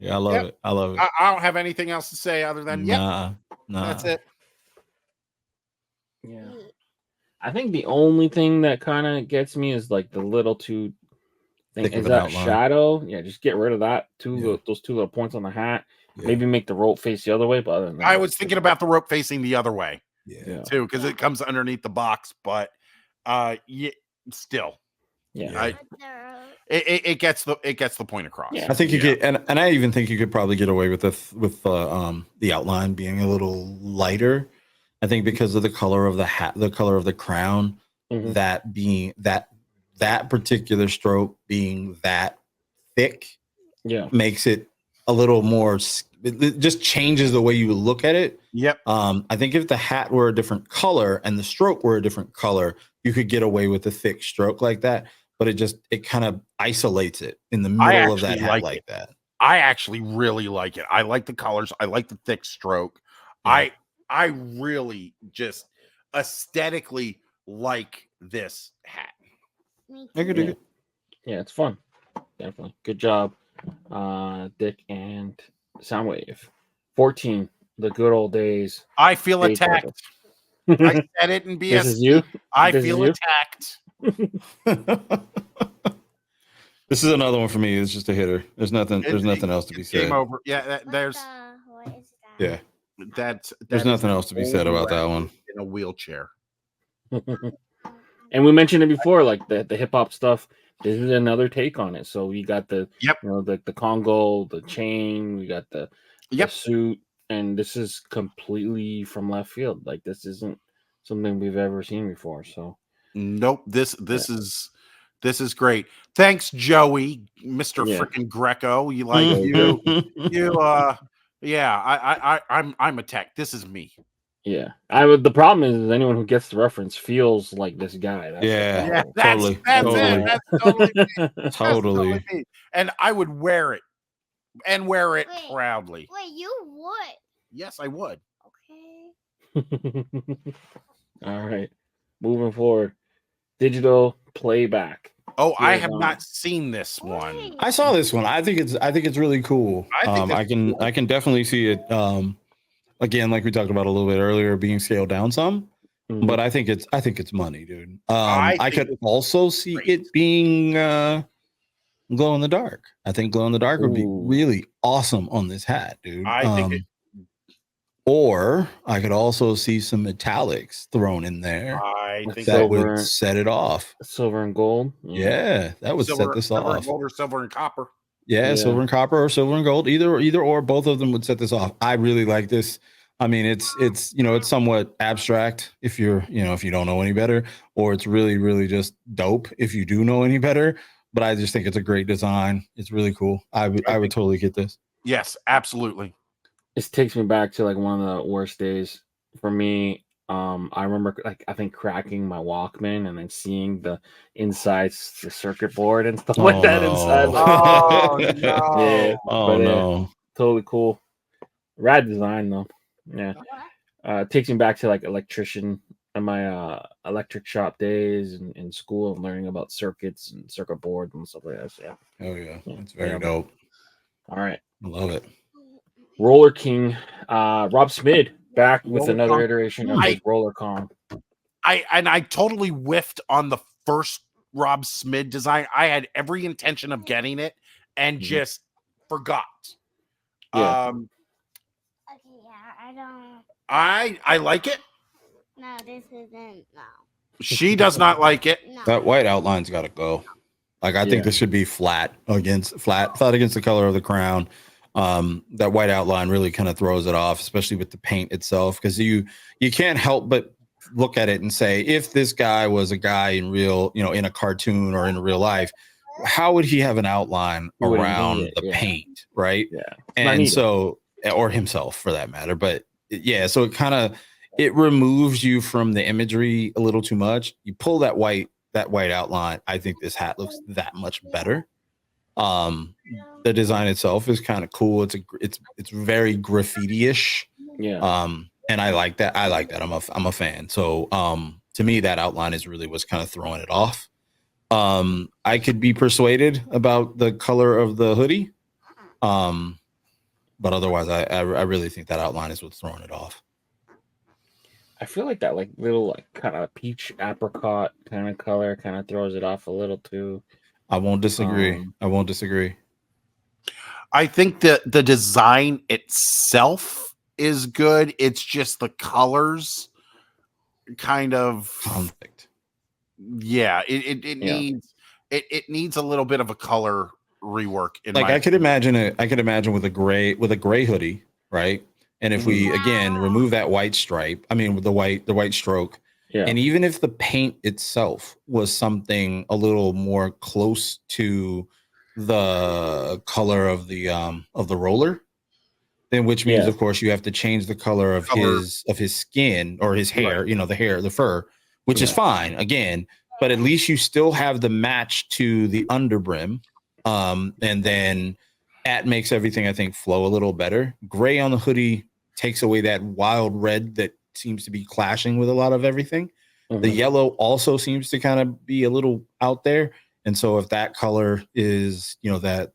Yeah, I love it. I love it. I don't have anything else to say other than nah. That's it. Yeah. I think the only thing that kind of gets me is like the little two thing. Is that shadow? Yeah, just get rid of that. Those two little points on the hat. Yeah. Maybe make the rope face the other way. But other than that, I was thinking about the rope facing the other way. Yeah. Too, because it comes underneath the box. But still. Yeah. It gets the point across. Yeah. I think you get, and I even think you could probably get away with the outline being a little lighter. I think because of the color of the hat, the color of the crown, that being that particular stroke being that thick, makes it a little more. It just changes the way you look at it. Yep. I think if the hat were a different color and the stroke were a different color, you could get away with a thick stroke like that. But it kind of isolates it in the middle of that hat like that. I actually really like it. I like the colors. I like the thick stroke. Yeah. I really just aesthetically like this hat. I could do it. Yeah, it's fun. Definitely. Good job, Dick and Soundwave. 14. The good old days. I feel Date attacked. photo. I said it in BSC. This is you? I This is feel you? attacked. This is another one for me. It's just a hitter. There's nothing else to be said. Game over. Yeah, What is that? Yeah. There's Nothing else to be said about that one. In a wheelchair. And we mentioned it before, like the hip hop stuff. This is another take on it. So we got the the Congo, the chain, we got the suit, and this is completely from left field. Like this isn't something we've ever seen before. So nope, this is great. Thanks, Joey, Mr. Freaking Greco. You like I'm attacked. This is me. Yeah, the problem is anyone who gets the reference feels like this guy. Totally. That's totally me. And I would wear it proudly. Wait, you would? Yes, I would. Okay. All right, moving forward, digital playback. Oh, I have not seen this one. I saw this one. I think it's really cool. I can definitely see it. Again, like we talked about a little bit earlier, being scaled down some, but I think it's money, dude. I could also see it being glow in the dark. I think glow in the dark would be really awesome on this hat, dude. Or I could also see some metallics thrown in there. I think that would set it off. Silver and gold. Yeah, that would set this off. Silver and gold or silver and copper. Yeah, silver and copper or silver and gold. Either or, both of them would set this off. I really like this. I mean, it's somewhat abstract if you don't know any better, or it's really, really just dope if you do know any better. But I just think it's a great design. It's really cool. I would totally get this. Yes, absolutely. This takes me back to like one of the worst days for me. I remember I think cracking my Walkman and then seeing the insides, the circuit board and stuff like that inside. Oh no! Yeah. No! Totally cool. Rad design though. Yeah. It takes me back to like electrician and my electric shop days in school and learning about circuits and circuit boards and stuff like that. So, yeah. Oh yeah, it's very dope. All right, I love it. Roller King, Rob Smid back with another iteration of Roller Kong. I totally whiffed on the first Rob Smid design. I had every intention of getting it and just forgot. Yeah. Okay, yeah, I don't. I like it. No, this isn't. No. She does not like it. No. That white outline's got to go. Like I think this should be flat against the color of the crown. That white outline really kind of throws it off, especially with the paint itself, because you can't help but look at it and say, if this guy was a guy in real, in a cartoon or in real life, how would he have an outline around the paint, right? Yeah. And so, or himself for that matter. But yeah, so it removes you from the imagery a little too much. You pull that white outline. I think this hat looks that much better. The design itself is kind of cool. It's very graffiti-ish. Yeah. And I like that. I'm a fan. So to me, that outline is really what's kind of throwing it off. I could be persuaded about the color of the hoodie. But otherwise I really think that outline is what's throwing it off. I feel like that little kind of peach apricot kind of color kind of throws it off a little too. I won't disagree. I think that the design itself is good. It's just the colors kind of conflict. Yeah, it needs a little bit of a color rework. I could imagine with a gray hoodie, right? And if we again remove that white stripe, with the white stroke, and even if the paint itself was something a little more close to the color of the roller, then which means of course you have to change the color of his skin or his hair, the fur, which is fine again, but at least you still have the match to the underbrim. And then that makes everything, I think, flow a little better. Gray on the hoodie takes away that wild red that seems to be clashing with a lot of everything. The yellow also seems to kind of be a little out there. And so if that color is, that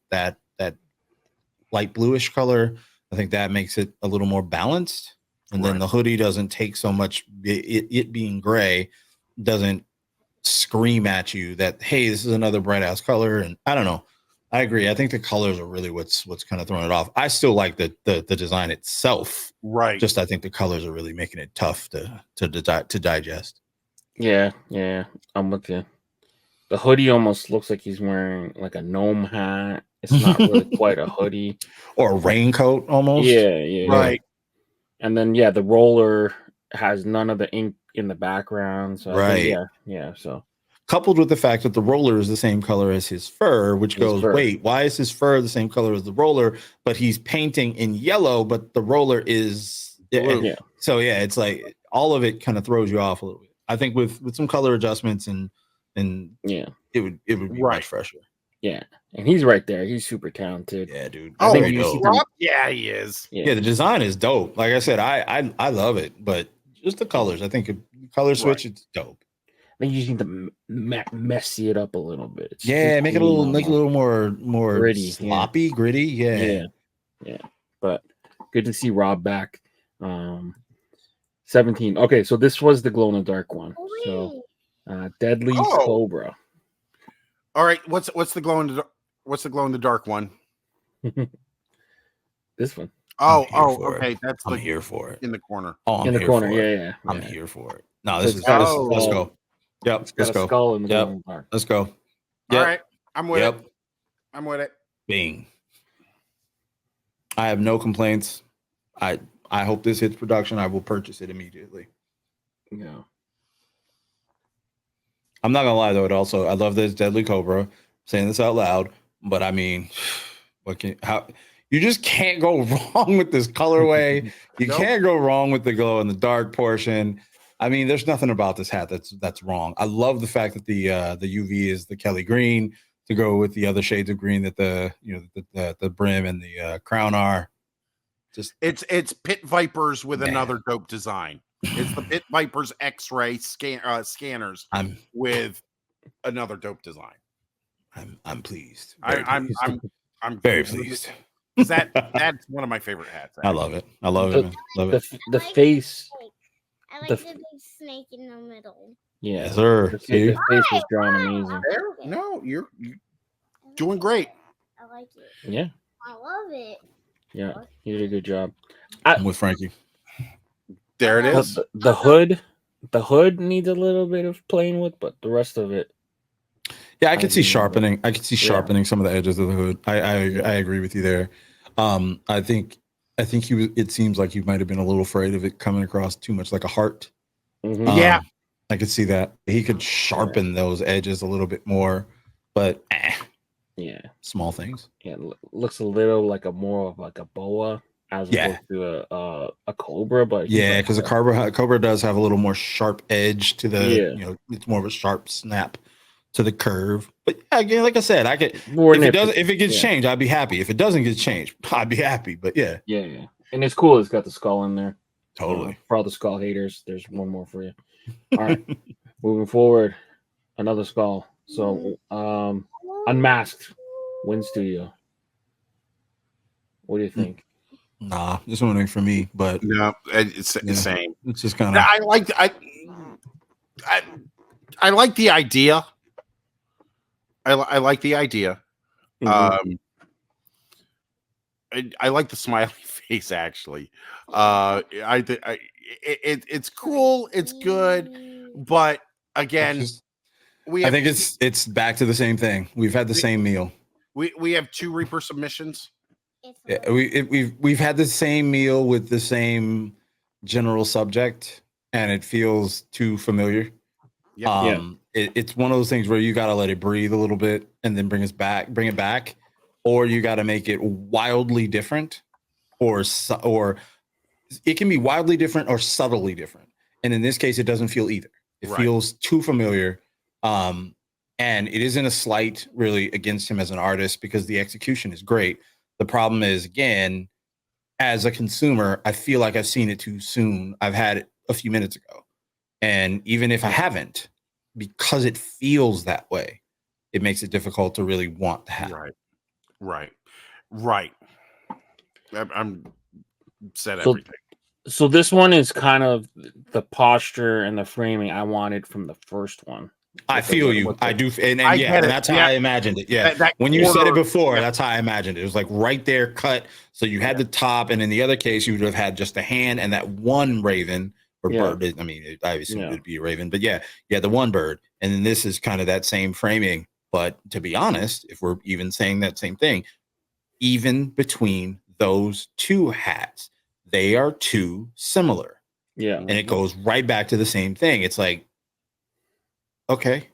light bluish color, I think that makes it a little more balanced. And then the hoodie doesn't take so much, it being gray doesn't scream at you that, hey, this is another bright ass color. And I don't know. I agree. I think the colors are really what's kind of throwing it off. I still like the design itself. Right. Just I think the colors are really making it tough to digest. Yeah, I'm with you. The hoodie almost looks like he's wearing like a gnome hat. It's not really quite a hoodie. Or a raincoat almost. Yeah. Right. And then the roller has none of the ink in the background. So I think, yeah. So coupled with the fact that the roller is the same color as his fur, which wait, why is his fur the same color as the roller? But he's painting in yellow, but the roller is blue. Yeah. So it's like all of it kind of throws you off a little bit. I think with some color adjustments and it would be much fresher. Yeah, and he's right there. He's super talented. Yeah, dude. Oh, he is. Yeah, the design is dope. Like I said, I love it, but just the colors. I think the color switch it's dope. I think you just need to messy it up a little bit. Make it a little more gritty, sloppy, gritty. Yeah. But good to see Rob back. 17. Okay, so this was the glow in the dark one. So Deadly Cobra. All right, what's the glow in the dark one? This one. Okay. That's I'm here for it. In the corner. Oh, in the corner. Yeah. I'm here for it. No, let's go. Yep, let's go. Skull in the dark. Let's go. All right, I'm with it. I'm with it. Bing. I have no complaints. I hope this hits production. I will purchase it immediately. Yeah. I'm not gonna lie though. I love this Deadly Cobra. I'm saying this out loud, but I mean, you just can't go wrong with this colorway. You can't go wrong with the glow in the dark portion. I mean, there's nothing about this hat that's wrong. I love the fact that the UV is the Kelly green to go with the other shades of green that the brim and the crown are. Just it's Pit Vipers with another dope design. It's the Pit Vipers X-ray scanners with another dope design. I'm pleased. I'm very pleased. That's one of my favorite hats. Actually. I love it. I love it. Love it. The face. I like the big snake in the middle. Yeah, yes, sir. The face is drawn amazing. No, you're doing great. I like it. Yeah, I love it. Yeah, you did a good job. I'm with Frankie. There it is. The hood needs a little bit of playing with, but the rest of it. Yeah, I could see sharpening. I could see sharpening some of the edges of the hood. I agree with you there. I think it seems like you might have been a little afraid of it coming across too much like a heart. Mm-hmm. Yeah, I could see that. He could sharpen those edges a little bit more, but small things. Yeah, looks a little like more of like a boa as opposed to a cobra, but because a cobra does have a little more sharp edge to the it's more of a sharp snap to the curve. But again, like I said, if it gets changed, I'd be happy. If it doesn't get changed, I'd be happy. But yeah, and it's cool. It's got the skull in there. Totally. For all the skull haters, there's one more for you. All right, moving forward, another skull. So, Unmasked, Win Studio. What do you think? Nah, this one ain't for me. But no, it's the same. It's just kind of. I like the idea. I like the idea. Mm-hmm. I like the smiley face actually. It's cool. It's good, but again, I think it's back to the same thing. We've had the same meal. We have 2 Reaper submissions. Yeah, we've had the same meal with the same general subject, and it feels too familiar. It's one of those things where you got to let it breathe a little bit and then bring it back, or you got to make it wildly different, or it can be wildly different or subtly different. And in this case, it doesn't feel either. It feels too familiar. And it isn't a slight really against him as an artist because the execution is great. The problem is, again, as a consumer, I feel like I've seen it too soon. I've had it a few minutes ago. And even if I haven't, because it feels that way, it makes it difficult to really want to have. Right. I'm said So- everything. So this one is kind of the posture and the framing I wanted from the first one. I With the- feel you. with the- I do. And I yeah, get and it. that's how Yeah. I imagined it. Yeah. That When you said it quarter- before, yeah. that's how I imagined it. It was like right there cut. So you had the top, and in the other case, you would have had just a hand and that one raven or Yeah. bird. I mean, I assume Yeah. it would be a raven, but yeah, the one bird. And then this is kind of that same framing. But to be honest, if we're even saying that same thing, even between those two hats, they are too similar. Yeah. And it goes right back to the same thing. It's like, okay,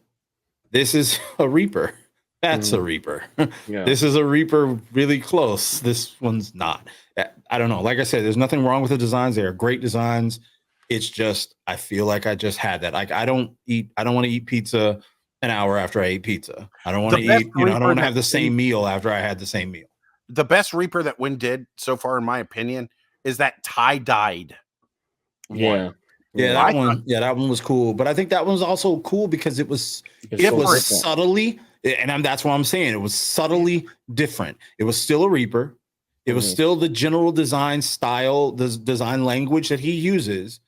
this is a Reaper. That's a Reaper. Yeah. This is a Reaper really close. This one's not. I don't know. Like I said, there's nothing wrong with the designs. They are great designs. It's just, I feel like I just had that. Like, I don't want to eat pizza an hour after I ate pizza. I don't want to The best eat, I don't Reaper want to have that the same meal after I had the same meal. The best Reaper that Win did so far, in my opinion, is that tie-dyed one. Yeah. Yeah, I that one. Yeah, that one was cool. But I think that one was also cool because it was It's it so was different. subtly, and that's what I'm saying. It was subtly different. It was still a Reaper. It was Mhm. still the general design style, the design language that he uses.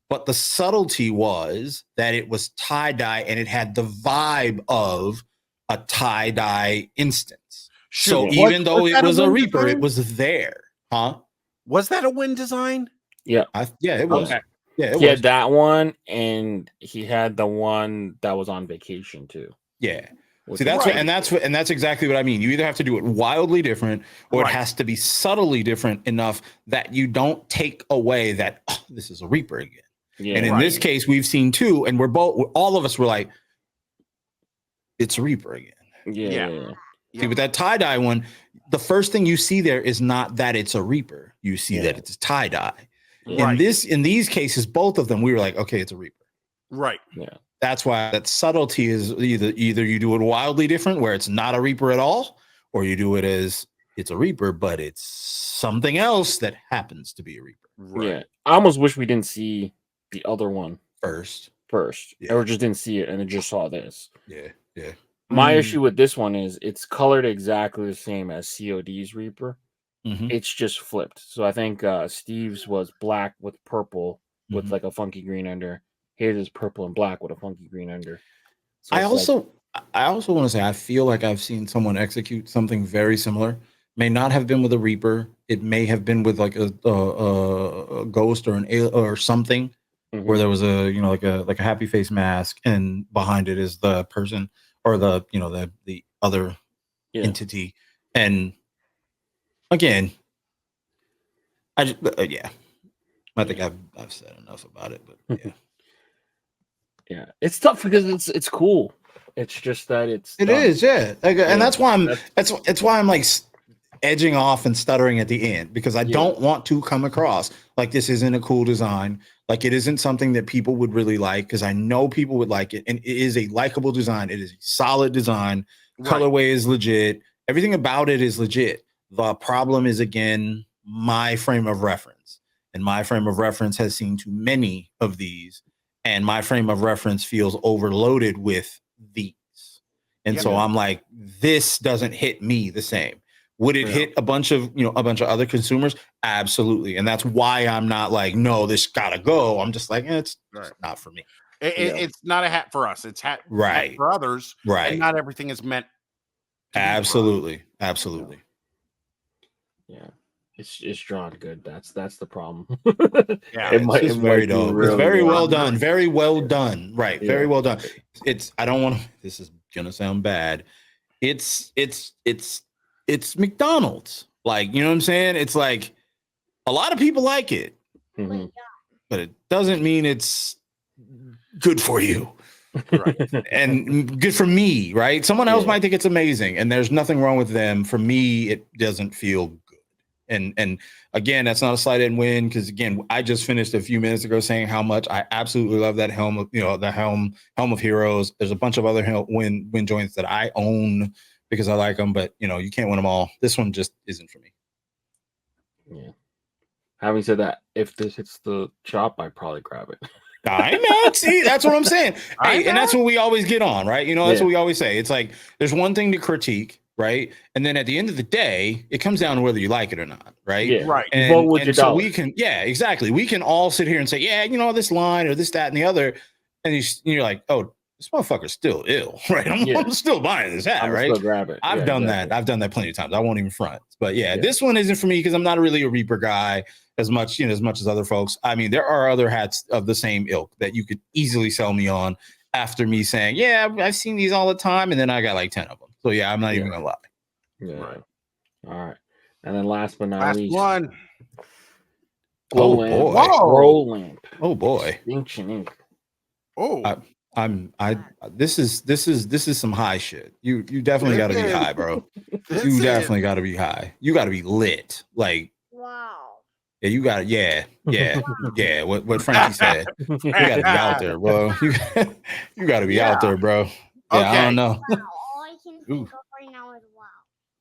But the subtlety was that it was tie-dye and it had the vibe of a tie-dye instance. So Shoot, even though was it that was a Win Reaper, design? it was there. Huh? Was that a Win design? Yeah, it was. Okay. Yeah, it He was. had that one, and he had the one that was on vacation too. Yeah. which See, is that's right. what, and that's exactly what I mean. You either have to do it wildly different, or Right. it has to be subtly different enough that you don't take away that this is a Reaper again. Yeah. And in Right. this case, we've seen two, and all of us were like, it's a Reaper again. Yeah. Yeah. See, with that tie-dye one, the first thing you see there is not that it's a Reaper. You see Yeah. that it's tie-dye. Yeah. Right. In these cases, both of them, we were like, okay, it's a Reaper. Right. That's why that subtlety is either you do it wildly different where it's not a Reaper at all, or you do it as it's a Reaper, but it's something else that happens to be a Reaper Right. Yeah. I almost wish we didn't see the other one first. first, Yeah. or just didn't see it and then just saw this. Yeah. Yeah. My Mm. issue with this one is it's colored exactly the same as COD's Reaper. Mhm. It's just flipped. So I think Steve's was black with purple with Mhm. like a funky green under. His is purple and black with a funky green under. So I it's like- also want to say I feel like I've seen someone execute something very similar. May not have been with a Reaper. It may have been with like a ghost or an alien or something, Mhm. where there was a like a happy face mask, and behind it is the person or the other Yeah. entity. And again, I just I think I've said enough about it, but yeah. Yeah, it's tough because it's cool. It's just that it's It done. is, yeah. Like, Yeah, and that's why that's- that's why I'm like edging off and stuttering at the end, because I Yeah. don't want to come across like this isn't a cool design, like it isn't something that people would really like, because I know people would like it, and it is a likable design. It is a solid design. Right. Colorway is legit. Everything about it is legit. The problem is, again, my frame of reference, and my frame of reference has seen too many of these, and my frame of reference feels overloaded with these. And Yeah. so I'm like, this doesn't hit me the same. Would it Yeah. hit a bunch of other consumers? Absolutely. And that's why I'm not like, no, this gotta go. I'm just like, it's Right. not for me. It- Yeah. It's not a hat for us. It's hat Right. for others. Right. And not everything is meant. to be for us. Absolutely. Absolutely. Yeah, it's drawn good. That's the problem. Yeah. It might- It's it very might be dope. It's really very well well done. done. Very well done. Right. Very Yeah. well done. I don't want to, this is gonna sound bad. It's McDonald's. Like, you know what I'm saying? It's like a lot of people like it, Mhm. but it doesn't mean it's good for you. Right. And good for me, right? Someone else Yeah. might think it's amazing, and there's nothing wrong with them. For me, it doesn't feel good. And again, that's not a slight and win, because again, I just finished a few minutes ago saying how much I absolutely love that helm of the helm of heroes. There's a bunch of other win joints that I own because I like them, but you can't win them all. This one just isn't for me. Yeah. Having said that, if this hits the shop, I'd probably grab it. I know. See, that's what I'm saying. I Hey, and that's know. what we always get on, right? That's Yeah. what we always say. It's like there's one thing to critique, right? And then at the end of the day, it comes down to whether you like it or not, right? Yeah. Right. You vote with And your so dollar. we can, yeah, exactly. We can all sit here and say, yeah, this line or this, that, and the other. And you're like, oh, this motherfucker's still ill, right? I'm still buying this hat, I'm right? still grab it. I've Yeah, done exactly. that. I've done that plenty of times. I won't even front. But yeah, this one isn't for me because I'm not really a Reaper guy as much as other folks. I mean, there are other hats of the same ilk that you could easily sell me on after me saying, yeah, I've seen these all the time. And then I got like 10 of them. So yeah, I'm not even gonna lie. Yeah. Right. All right. And then last but not Last least, one. glow Oh, lamp. boy. Whoa. Glow lamp. Oh boy. Extinction Ink. Oh, This is some high shit. You definitely got to be high, bro. You definitely got to be high. You got to be lit. Like, Wow. yeah, you got to, yeah. What Frankie said. You got to be out there, bro. You got to be out there, bro. Yeah, Okay. I don't know. Wow. All I can think of right now is wow.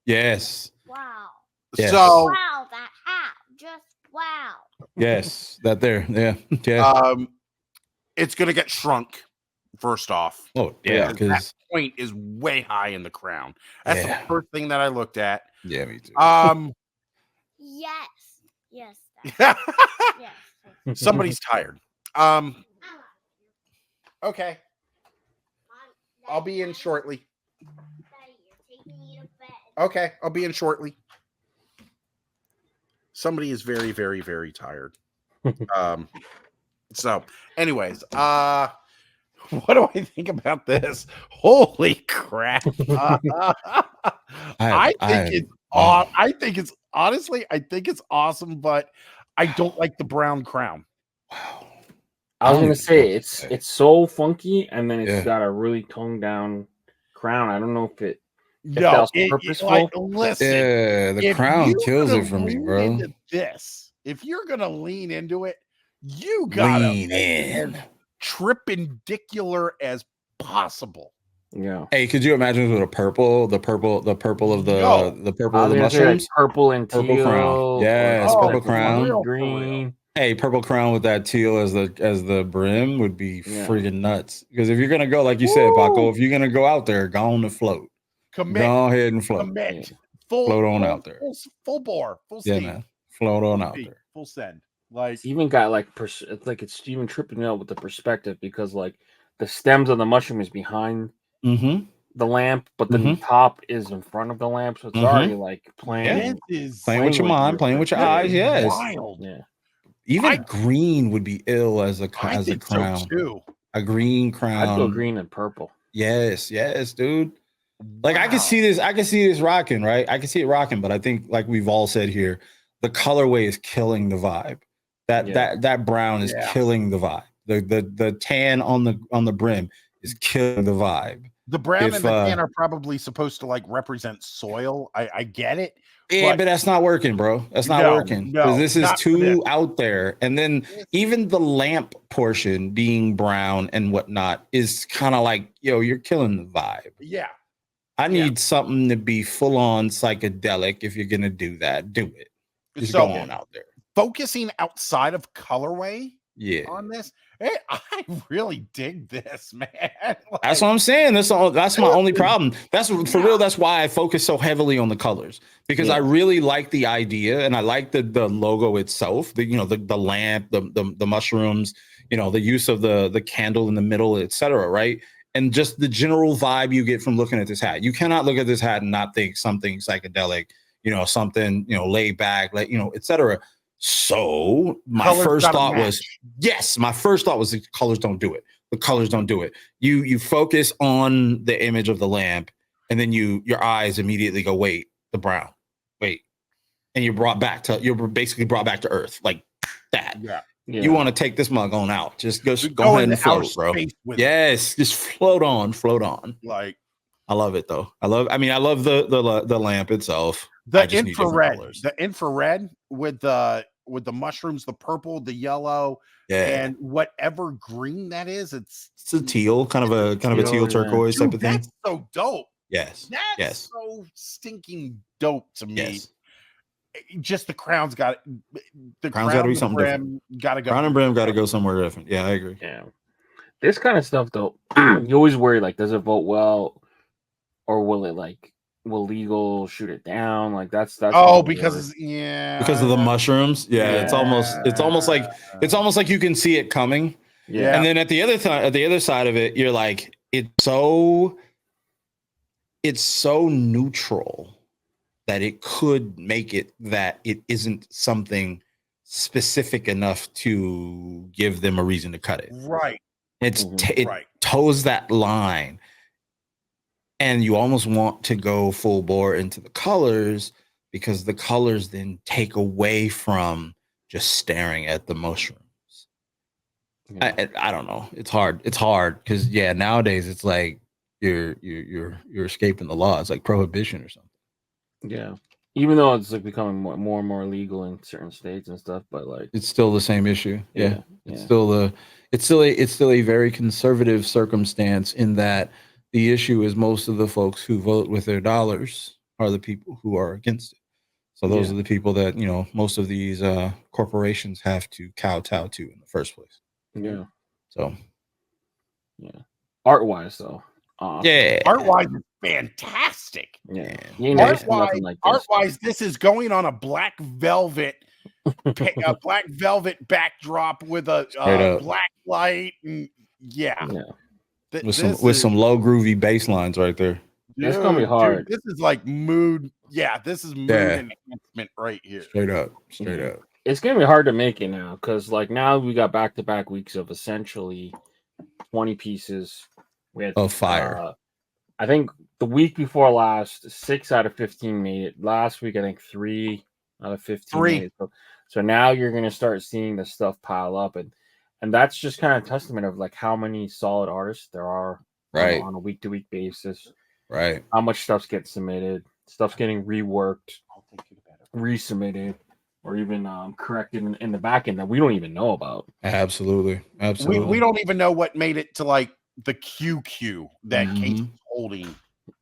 Yes. Wow. Yes. So, Wow, that hat. Just wow. Yes, that there. Yeah. it's gonna get shrunk. First off, Oh yeah, that because point is way high in the crown. That's Yeah. the first thing that I looked at. yeah, me too. Yes. Yes. Yes. Somebody's tired. Okay, I'll be in shortly. You're taking me to bed. Okay, I'll be in shortly. Somebody is very, very, very tired. So, anyways, what do I think about this? Holy crap! I think it's awesome, but I don't like the brown crown. Wow. I was I gonna don't say know. it's so funky, and then it's Yeah. got a really toned down crown. I don't know if that No, was purposeful. like, listen, Yeah, the if crown you're kills gonna it for me, lean bro. into this, if you're gonna lean into it, you gotta Lean make it in. as tripendicular as possible. Yeah. Hey, could you imagine with the purple of the purple of the I purple was of the gonna say, like, mushrooms? purple and Purple teal. crown. or Yes, like purple that crown. funky For real. green. Hey, purple crown with that teal as the brim would be Yeah. freaking nuts. Because if you're gonna go, like you said, Paco, if you're gonna go out there, go on the float. Commit, Go ahead and float. commit, Yeah. full Float on out there. full bore, full Yeah, steam, man. Float on out full there. full send. Like, It's even got like it's like it's even tripping out with the perspective because like the stems of the mushroom is behind Mm-hmm. the lamp, but the top is in front of the lamp, so it's already like playing. this is Playing with your mind, playing with your eyes. Yes. wild. Yeah. Even green would be ill as a I think crown. so too. A green I'd go crown. green and purple. Yes, dude. Like I can see this rocking, right? I can see it rocking, but I think, like we've all said here, the colorway is killing the vibe. That brown is killing the vibe. The tan on the brim is killing the vibe. The brown and the tan are probably supposed to like represent soil. I get it. Yeah, but that's not working, bro. That's not working. Because this is too out there. And then even the lamp portion being brown and whatnot is kind of like, yo, you're killing the vibe. Yeah. I need something to be full on psychedelic. If you're gonna do that, do it. Just go on out there. Focusing outside of colorway, on this, hey, I really dig this, man. Like, that's what I'm saying. That's my only problem. That's for real. That's why I focus so heavily on the colors, because I really like the idea and I like the logo itself. The lamp, the mushrooms, the use of the candle in the middle, etc. Right. And just the general vibe you get from looking at this hat. You cannot look at this hat and not think something psychedelic, something, laid back, like, etc. So my first thought was the colors don't do it. The colors don't do it. You focus on the image of the lamp and then your eyes immediately go, wait, the brown, wait. And you're basically brought back to earth like that. Yeah. You want to take this mug on out. Just go ahead and float, bro. Yes, just float on. Like, I love it though. I love the lamp itself. The infrared with the mushrooms, the purple, the yellow, and whatever green that is. It's a teal, kind of a teal turquoise type of thing. That's so dope. Yes. That's so stinking dope to me. Yes. Just the crown's got the crown's got to be something different. Gotta go. Crown and brim got to go somewhere different. Yeah, I agree. Yeah, this kind of stuff though, you always worry like, does it vote well, or will it like legal shoot it down. Like that's Oh, another because worry. because of the mushrooms. Yeah, Yeah. it's almost like you can see it coming. Yeah. And then at the other side of it, you're like, it's so neutral that it could make it that it isn't something specific enough to give them a reason to cut it. Right. It Right. toes that line, and you almost want to go full bore into the colors because the colors then take away from just staring at the mushrooms. Yeah. I don't know. It's hard because nowadays it's like you're escaping the law. It's like prohibition or something. Yeah. Even though it's like becoming more and more legal in certain states and stuff, but like It's still the same issue. Yeah. It's still a very conservative circumstance in that the issue is most of the folks who vote with their dollars are the people who are against it. So those are the people that, most of these corporations have to kowtow to in the first place. Yeah. So yeah. Art-wise though. Art-wise is fantastic. Yeah. Art-wise, this is going on a black velvet backdrop with a black light and with some low groovy bass lines right there. It's gonna be hard. This is like mood. Yeah, this is mood enhancement right here. Straight up. It's gonna be hard to make it now because like now we got back-to-back weeks of essentially 20 pieces. We had fire. I think the week before last, 6 out of 15 made it. Last week, I think 3 out of 15 made it. So now you're gonna start seeing the stuff pile up, and that's just kind of testament of like how many solid artists there are on a week-to-week basis. Right. How much stuff's getting submitted, stuff's getting reworked, resubmitted, or even corrected in the back end that we don't even know about. Absolutely. We don't even know what made it to like the QQ that Kate's holding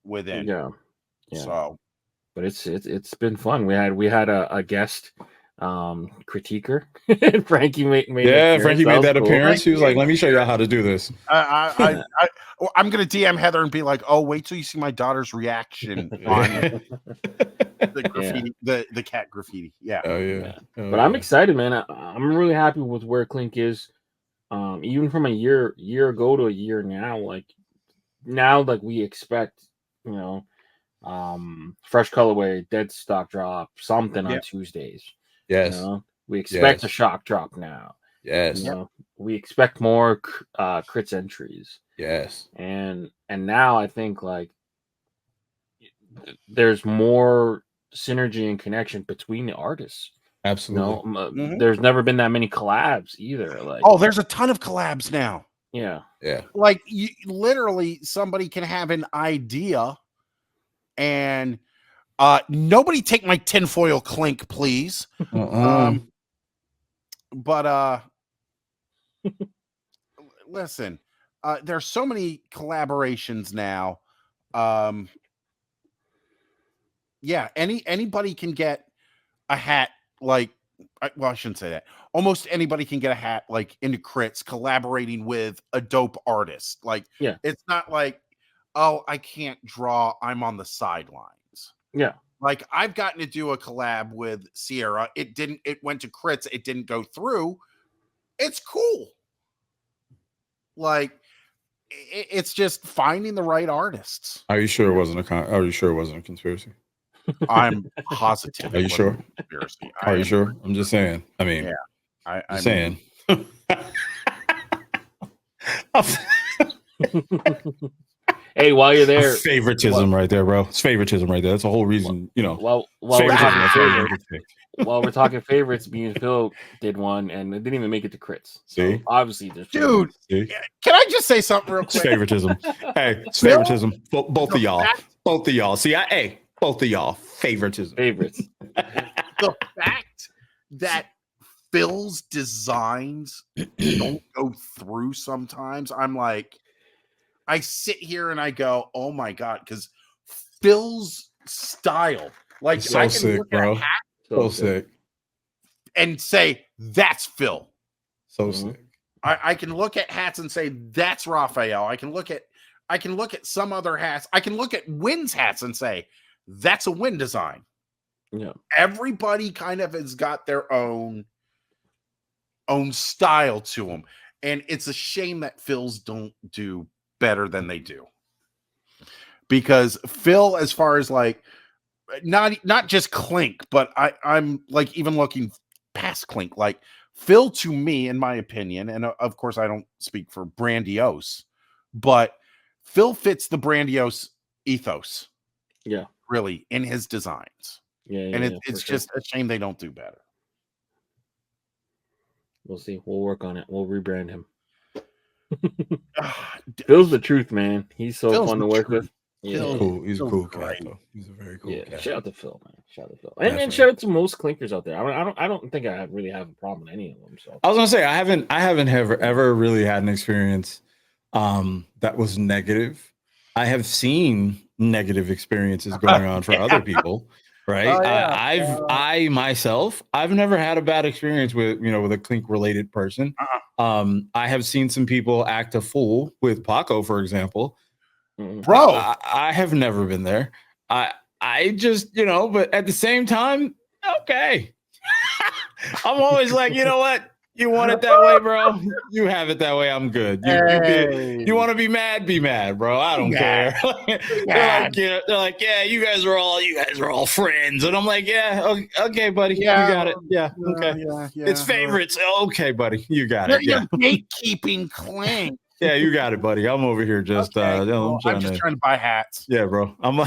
within. Yeah. So, but it's been fun. We had a guest critiquer. Frankie made Frankie made that appearance. Cool. He was like, "Let me show you how to do this." I'm gonna DM Heather and be like, "Oh, wait till you see my daughter's reaction on the graffiti, the cat graffiti." Yeah. Oh yeah. But I'm excited, man. I'm really happy with where Clink is. Even from a year ago to a year now, like we expect, fresh colorway, dead stock drop, something on Tuesdays. Yes. We expect a shock drop now. Yes. We expect more crits entries. Yes. And now I think like there's more synergy and connection between the artists. Absolutely. There's never been that many collabs either. Like, there's a ton of collabs now. Yeah. Like literally somebody can have an idea and nobody take my tinfoil Clink, please. But listen, there's so many collaborations now. Anybody can get a hat like, well, I shouldn't say that. Almost anybody can get a hat like into crits collaborating with a dope artist. Like, it's not like, oh, I can't draw, I'm on the sidelines. Yeah. Like, I've gotten to do a collab with Sierra. It went to crits. It didn't go through. It's cool. Like, it's just finding the right artists. Are you sure it wasn't a conspiracy? I'm positive. Are you sure? Conspiracy. Are you sure? I'm just saying. I mean, I'm saying. Hey, while you're there, favoritism right there, bro. It's favoritism right there. That's the whole reason, While we're talking favorites, me and Phil did one, and it didn't even make it to crits. See, so obviously, there's dude. See? Can I just say something real quick? It's favoritism. Hey, it's favoritism. Both of y'all. Both of y'all. See, both of y'all. Favoritism. Favorites. The fact that Phil's designs don't go through sometimes, I'm like, I sit here and I go, oh my God, because Phil's style, like, so I can sick, look bro. at a hat So sick. and say, that's Phil. So sick. I can look at hats and say, that's Raphael. I can look at some other hats. I can look at Wynn's hats and say, That's a win design. Yeah. Everybody kind of has got their own style to them. And it's a shame that Phil's don't do better than they do. Because Phil, as far as like not just Clink, but I'm like even looking past Clink, like Phil, to me, in my opinion, and of course I don't speak for Brandiose, but Phil fits the Brandiose ethos. Yeah. Really, in his designs. Yeah. And it's just a shame they don't do better. We'll see. We'll work on it. We'll rebrand him. Phil's the truth, man. He's so Phil's fun the to work truth. with. He's Yeah. cool. He's a Phil's cool great. cat, though. He's a very cool Yeah. cat. Shout out to Phil, man. Shout out to Phil. Definitely. And shout out to most clinkers out there. I don't think I really have a problem with any of them. So I was gonna say I haven't ever really had an experience that was negative. I have seen negative experiences going on for other people, right? Oh, yeah. I myself, I've never had a bad experience with with a Clink related person. I have seen some people act a fool with Paco, for example. Bro, I have never been there. I just, but at the same time, okay. I'm always like, you know what? You want it that way, bro? You have it that way. I'm good. You want to be mad? Be mad, bro. I don't care. They're like, yeah, you guys are all friends, and I'm like, yeah, okay, buddy, Yeah. you got it. Yeah, okay. It's favorites. Okay, buddy, you got it. You're Yeah, gatekeeping Clink. yeah, you got it, buddy. I'm over here just, Okay, cool. I'm just trying to buy hats. yeah, bro. I'm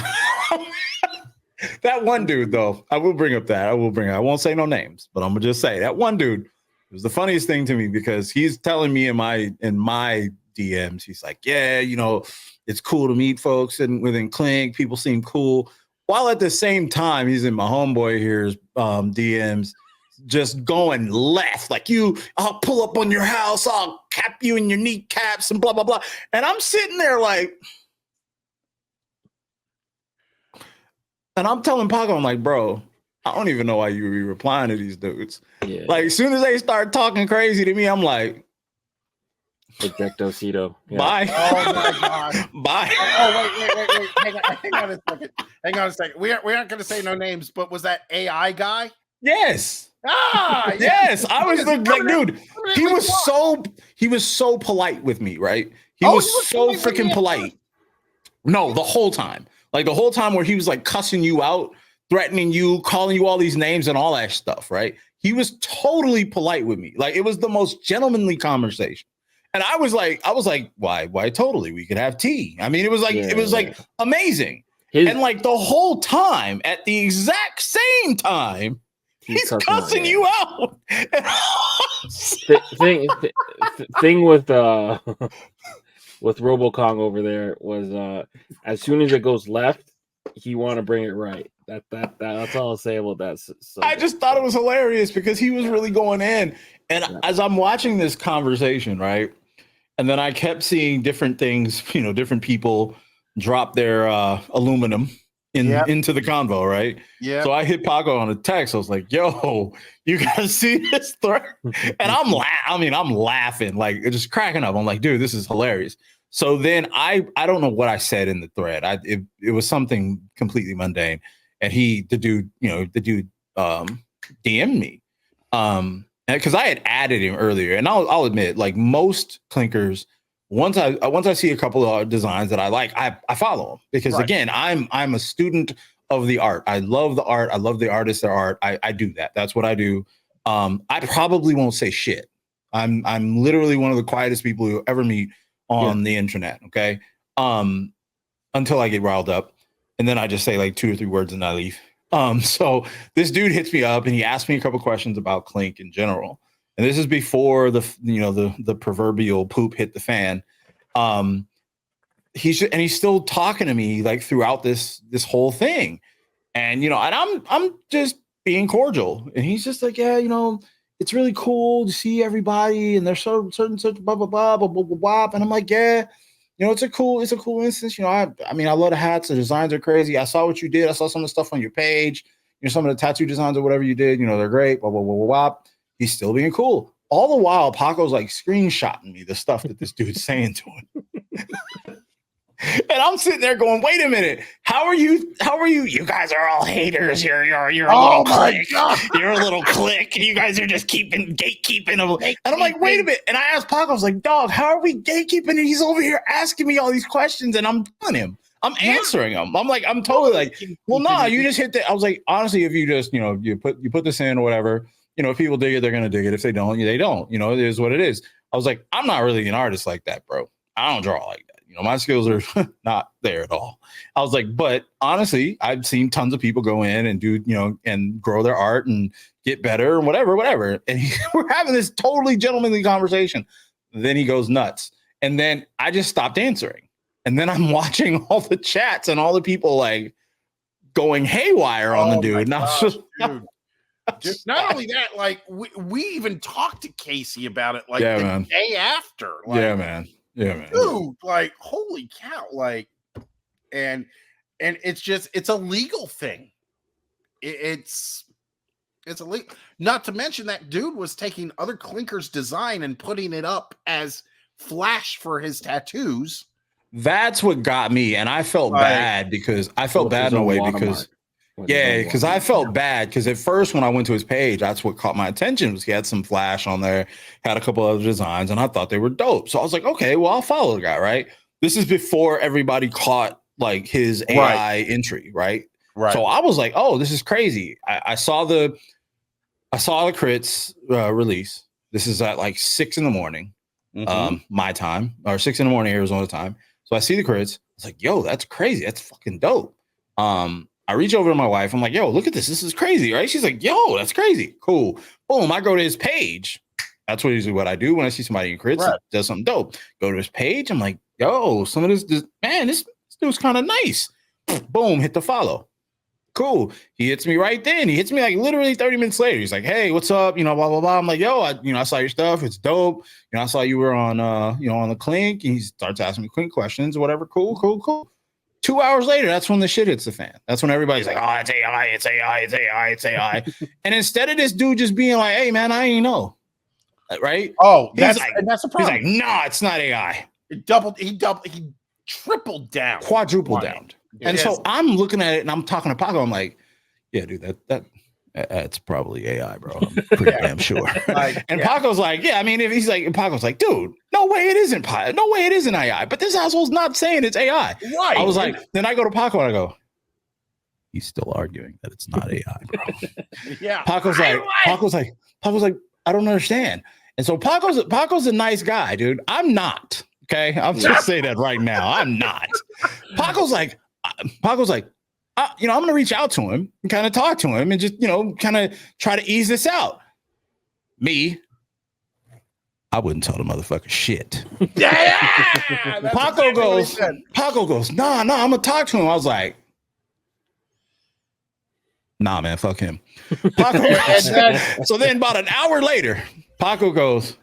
that one dude, though. I will bring up that. I won't say no names, but I'm gonna just say that one dude. It was the funniest thing to me because he's telling me in my DMs, he's like, yeah, it's cool to meet folks and within Clink, people seem cool. While at the same time, he's in my homeboy here's DMs, just going left, like I'll pull up on your house, I'll cap you in your kneecaps and blah, blah, blah. And I'm sitting there like, and I'm telling Paco, I'm like, bro, I don't even know why you be replying to these dudes. yeah. Like, as soon as they start talking crazy to me, I'm like, Ejectocito. Yeah. bye. Oh my god. Bye. Oh wait. Hang on a second. We aren't going to say no names, but was that AI guy? Yes. Ah, Yes. I was like, dude, he was so polite with me, right? He was so freaking polite. No, the whole time. Like the whole time where he was like cussing you out, threatening you, calling you all these names and all that stuff, right? He was totally polite with me. Like it was the most gentlemanly conversation. And I was like, why totally? We could have tea. I mean, it was like amazing. And like the whole time, at the exact same time, he's cussing you out. Thing with with RoboKong over there was as soon as it goes left, he want to bring it right. That's all I'll say about that. So, I just thought it was hilarious because he was really going in. And as I'm watching this conversation, right, and then I kept seeing different things, different people drop their aluminum into the convo, right? Yeah. So I hit Paco on a text. I was like, "Yo, you guys see this thread?" And I'm laughing, like just cracking up. I'm like, "Dude, this is hilarious." So then I don't know what I said in the thread. It was something completely mundane, and the dude DM'd me, because I had added him earlier, and I'll admit, like most clinkers, once I see a couple of designs that I like, I follow them because again, I'm a student of the art. I love the art. I love the artists, their art. I do that. That's what I do. I probably won't say shit. I'm literally one of the quietest people you'll ever meet on the internet. Okay. Until I get riled up, and then I just say like 2 or 3 words and I leave. So this dude hits me up and he asked me a couple questions about Clink in general. And this is before the proverbial poop hit the fan. He's still talking to me like throughout this whole thing. And and I'm just being cordial. And he's just like, yeah, it's really cool to see everybody and there's certain blah blah blah blah blah blah. And I'm like, yeah, it's a cool instance. I love the hats, the designs are crazy. I saw what you did. I saw some of the stuff on your page, some of the tattoo designs or whatever you did, they're great, blah blah blah blah blah. He's still being cool. All the while, Paco's like screenshotting me the stuff that this dude's saying to him. And I'm sitting there going, wait a minute. How are you? You guys are all haters. You're a Oh little my clique. God. You're a little clique. You guys are just gatekeeping them. And I'm like, wait a minute. And I asked Paco, I was like, dog, how are we gatekeeping? And he's over here asking me all these questions and I'm telling him. I'm answering them. I'm like, I'm totally like, well, no, you just hit the. I was like, honestly, if you just, you put this in or whatever, if people dig it, they're gonna dig it. If they don't, they don't. It is what it is. I was like, I'm not really an artist like that, bro. I don't draw like that. My skills are not there at all. I was like, but honestly, I've seen tons of people go in and do, and grow their art and get better and whatever. And we're having this totally gentlemanly conversation. Then he goes nuts. And then I just stopped answering. And then I'm watching all the chats and all the people like going haywire on the dude. And I was just not only that, like we even talked to Casey about it like the day after. Like, yeah, man. Dude, like, holy cow. Like, and it's a legal thing. It's illegal. Not to mention that dude was taking other clinkers' design and putting it up as flash for his tattoos. That's what got me. And I felt bad because I felt bad in a way because I felt bad because at first when I went to his page, that's what caught my attention was he had some flash on there, had a couple other designs, and I thought they were dope. So I was like, okay, well, I'll follow the guy, right? This is before everybody caught like his AI entry, right? Right. So I was like, oh, this is crazy. I saw the Critz release. This is at like 6 a.m, my time, or 6 a.m, Arizona time. So I see the Critz. I was like, yo, that's crazy. That's fucking dope. I reach over to my wife. I'm like, yo, look at this. This is crazy, right? She's like, yo, that's crazy. Cool. Boom. I go to his page. That's usually what I do when I see somebody in Critz does something dope. Go to his page. I'm like, yo, some of this dude's kind of nice. Boom. Hit the follow. Cool. He hits me right then. He hits me like literally 30 minutes later. He's like, hey, what's up? Blah, blah, blah. I'm like, yo, I saw your stuff. It's dope. I saw you were on, on the Clink. And he starts asking me Clink questions or whatever. Cool. 2 hours later, that's when the shit hits the fan. That's when everybody's like, oh, it's AI. And instead of this dude just being like, hey, man, I ain't know. Right? Oh, that's the problem. He's like, no, it's not AI. He tripled down. Quadrupled down. And so I'm looking at it and I'm talking to Paco. I'm like, yeah, dude, that's probably AI, bro. I'm pretty damn sure. Paco's like, yeah, I mean, if he's like, Paco's like, dude, no way it isn't AI. But this asshole's not saying it's AI. Right. I was like, then I go to Paco and I go, he's still arguing that it's not AI, bro. Yeah. Paco's like, I don't understand. And so Paco's a nice guy, dude. I'm not. Okay. I'm just saying that right now. I'm not. Paco's like, I'm going to reach out to him and kind of talk to him and just, kind of try to ease this out. Me, I wouldn't tell the motherfucker shit. Yeah. Paco goes, nah, I'm going to talk to him. I was like, nah, man, fuck him. So then about an hour later, Paco goes,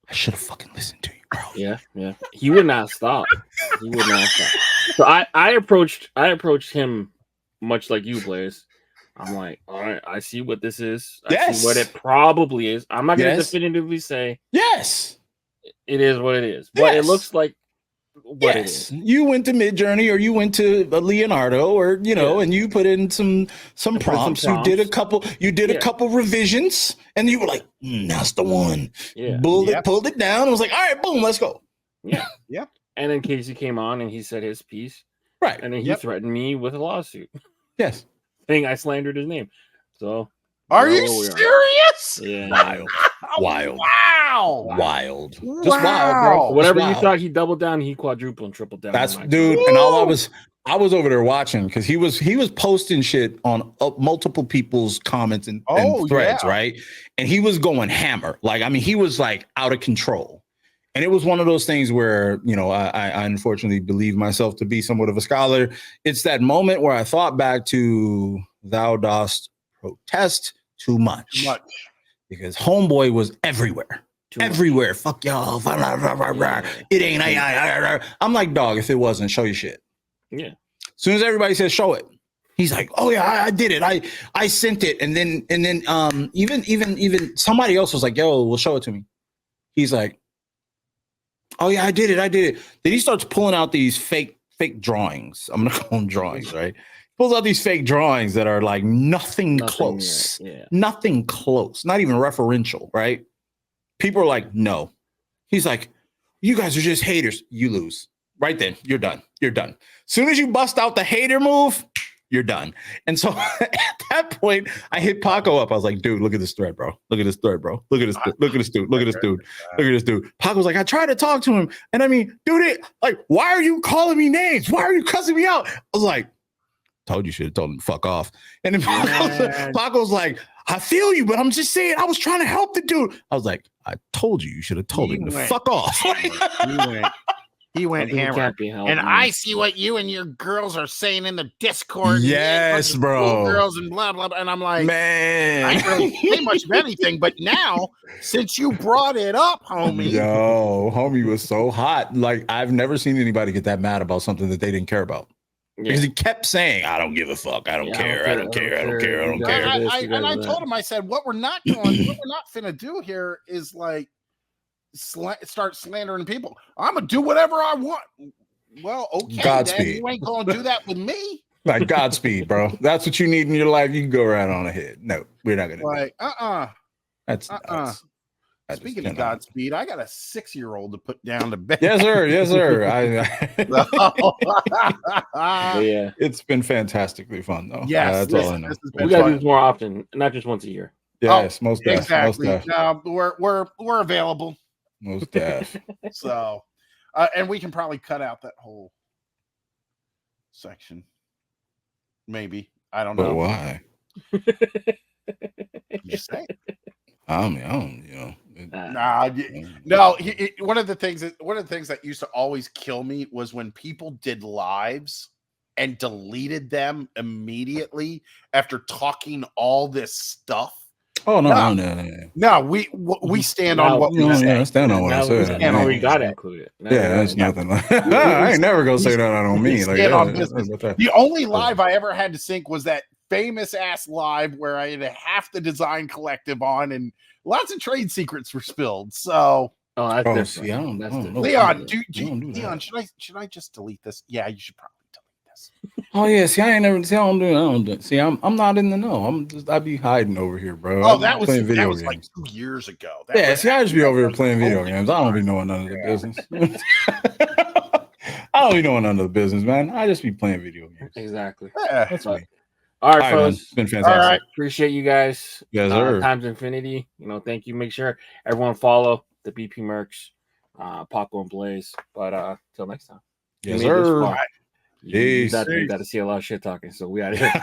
I should have fucking listened to you, bro. Yeah. He would not stop. So I approached him much like you, Blaze. I'm like, all right, I see what this is. I see what it probably is. I'm not going to definitively say yes, it is what it is, but it looks like what it is. You went to Midjourney or you went to Leonardo or and you put in some prompts. You did a couple revisions and you were like, that's the one. Yeah. Pulled it down and was like, all right, boom, let's go. Yeah. Yeah. And then Casey came on and he said his piece. Right. And then he threatened me with a lawsuit. Yes. Saying I slandered his name. So are you serious? Yeah. Wild. Wow. Wild. Just wild, bro. Whatever you thought he doubled down, he quadrupled and tripled down. That's dude. And all I was over there watching because he was posting shit on multiple people's comments and threads, right? And he was going hammer. Like, I mean, he was like out of control. And it was one of those things where, I unfortunately believe myself to be somewhat of a scholar. It's that moment where I thought back to thou dost protest too much. Because homeboy was everywhere. Everywhere. Fuck y'all. It ain't AI. I'm like, dog, if it wasn't, show your shit. Yeah. As soon as everybody says show it, he's like, oh yeah, I did it. I sent it. And then even somebody else was like, yo, well, show it to me. He's like, Oh yeah, I did it. Then he starts pulling out these fake drawings. I'm gonna call them drawings, right? Pulls out these fake drawings that are like nothing close. Yeah. Nothing close, not even referential, right? People are like, no. He's like, you guys are just haters. You lose. Right then, you're done. You're done. Soon as you bust out the hater move, you're done. And so at that point, I hit Paco up. I was like, dude, look at this thread, bro. Look at this thread, bro. Look at this. Look at this dude. Look at this dude. Look at this dude. Paco was like, I tried to talk to him. And I mean, dude, why are you calling me names? Why are you cussing me out? I was like, told you should have told him to fuck off. And then Paco's like, I feel you, but I'm just saying, I was trying to help the dude. I was like, I told you should have told him to fuck off. He went hammer. And I see what you and your girls are saying in the Discord. Yes, bro. Girls and blah, blah, blah. And I'm like, man, I didn't really say much of anything. But now, since you brought it up, homie. Yo, homie was so hot. Like, I've never seen anybody get that mad about something that they didn't care about. Yeah. Because he kept saying, I don't give a fuck. I don't care. I don't care. And I told him, I said, what we're not finna do here is like start slandering people. I'm gonna do whatever I want. Well, okay, Godspeed. then you ain't gonna do that with me. Like Godspeed, bro. That's what you need in your life. You can go right on ahead. No, we're not gonna like That's Speaking of Godspeed, I got a 6-year-old to put down to bed. Yes, sir. Yes, sir. Yeah, it's been fantastically fun, though. Yes, that's all I know. We gotta do this more often, not just once a year. Yes, most definitely. Exactly. No, we're available. Most def. So, and we can probably cut out that whole section. Maybe. I don't know. But why? Just saying. I don't, you know. No. One of the things that used to always kill me was when people did lives and deleted them immediately after talking all this stuff. Oh no. No, we stand on what we say. Stand on what I said. We got included. That's nothing. I ain't never gonna say that I don't mean. Like, the only live I ever had to sync was that famous ass live where I had half the design collective on, and lots of trade secrets were spilled. So, that's different. Leon, Leon, should I just delete this? Yeah, you should probably delete this. Oh yeah, see, I don't do. See, I'm not in the know. I'd be hiding over here, bro. Oh, that was like 2 years ago. I just be over here playing video games. I don't be knowing none of the business. I don't be knowing none of the business, man. I just be playing video games. Exactly. Yeah, that's me. All right, fellas. It's been fantastic. All right. Appreciate you guys. Yes, sir. Times Infinity. Thank you. Make sure everyone follow the BP Mercs, Paco and Blaze. But till next time. Yes, sir. Right. You got to see a lot of shit talking. So we out of here.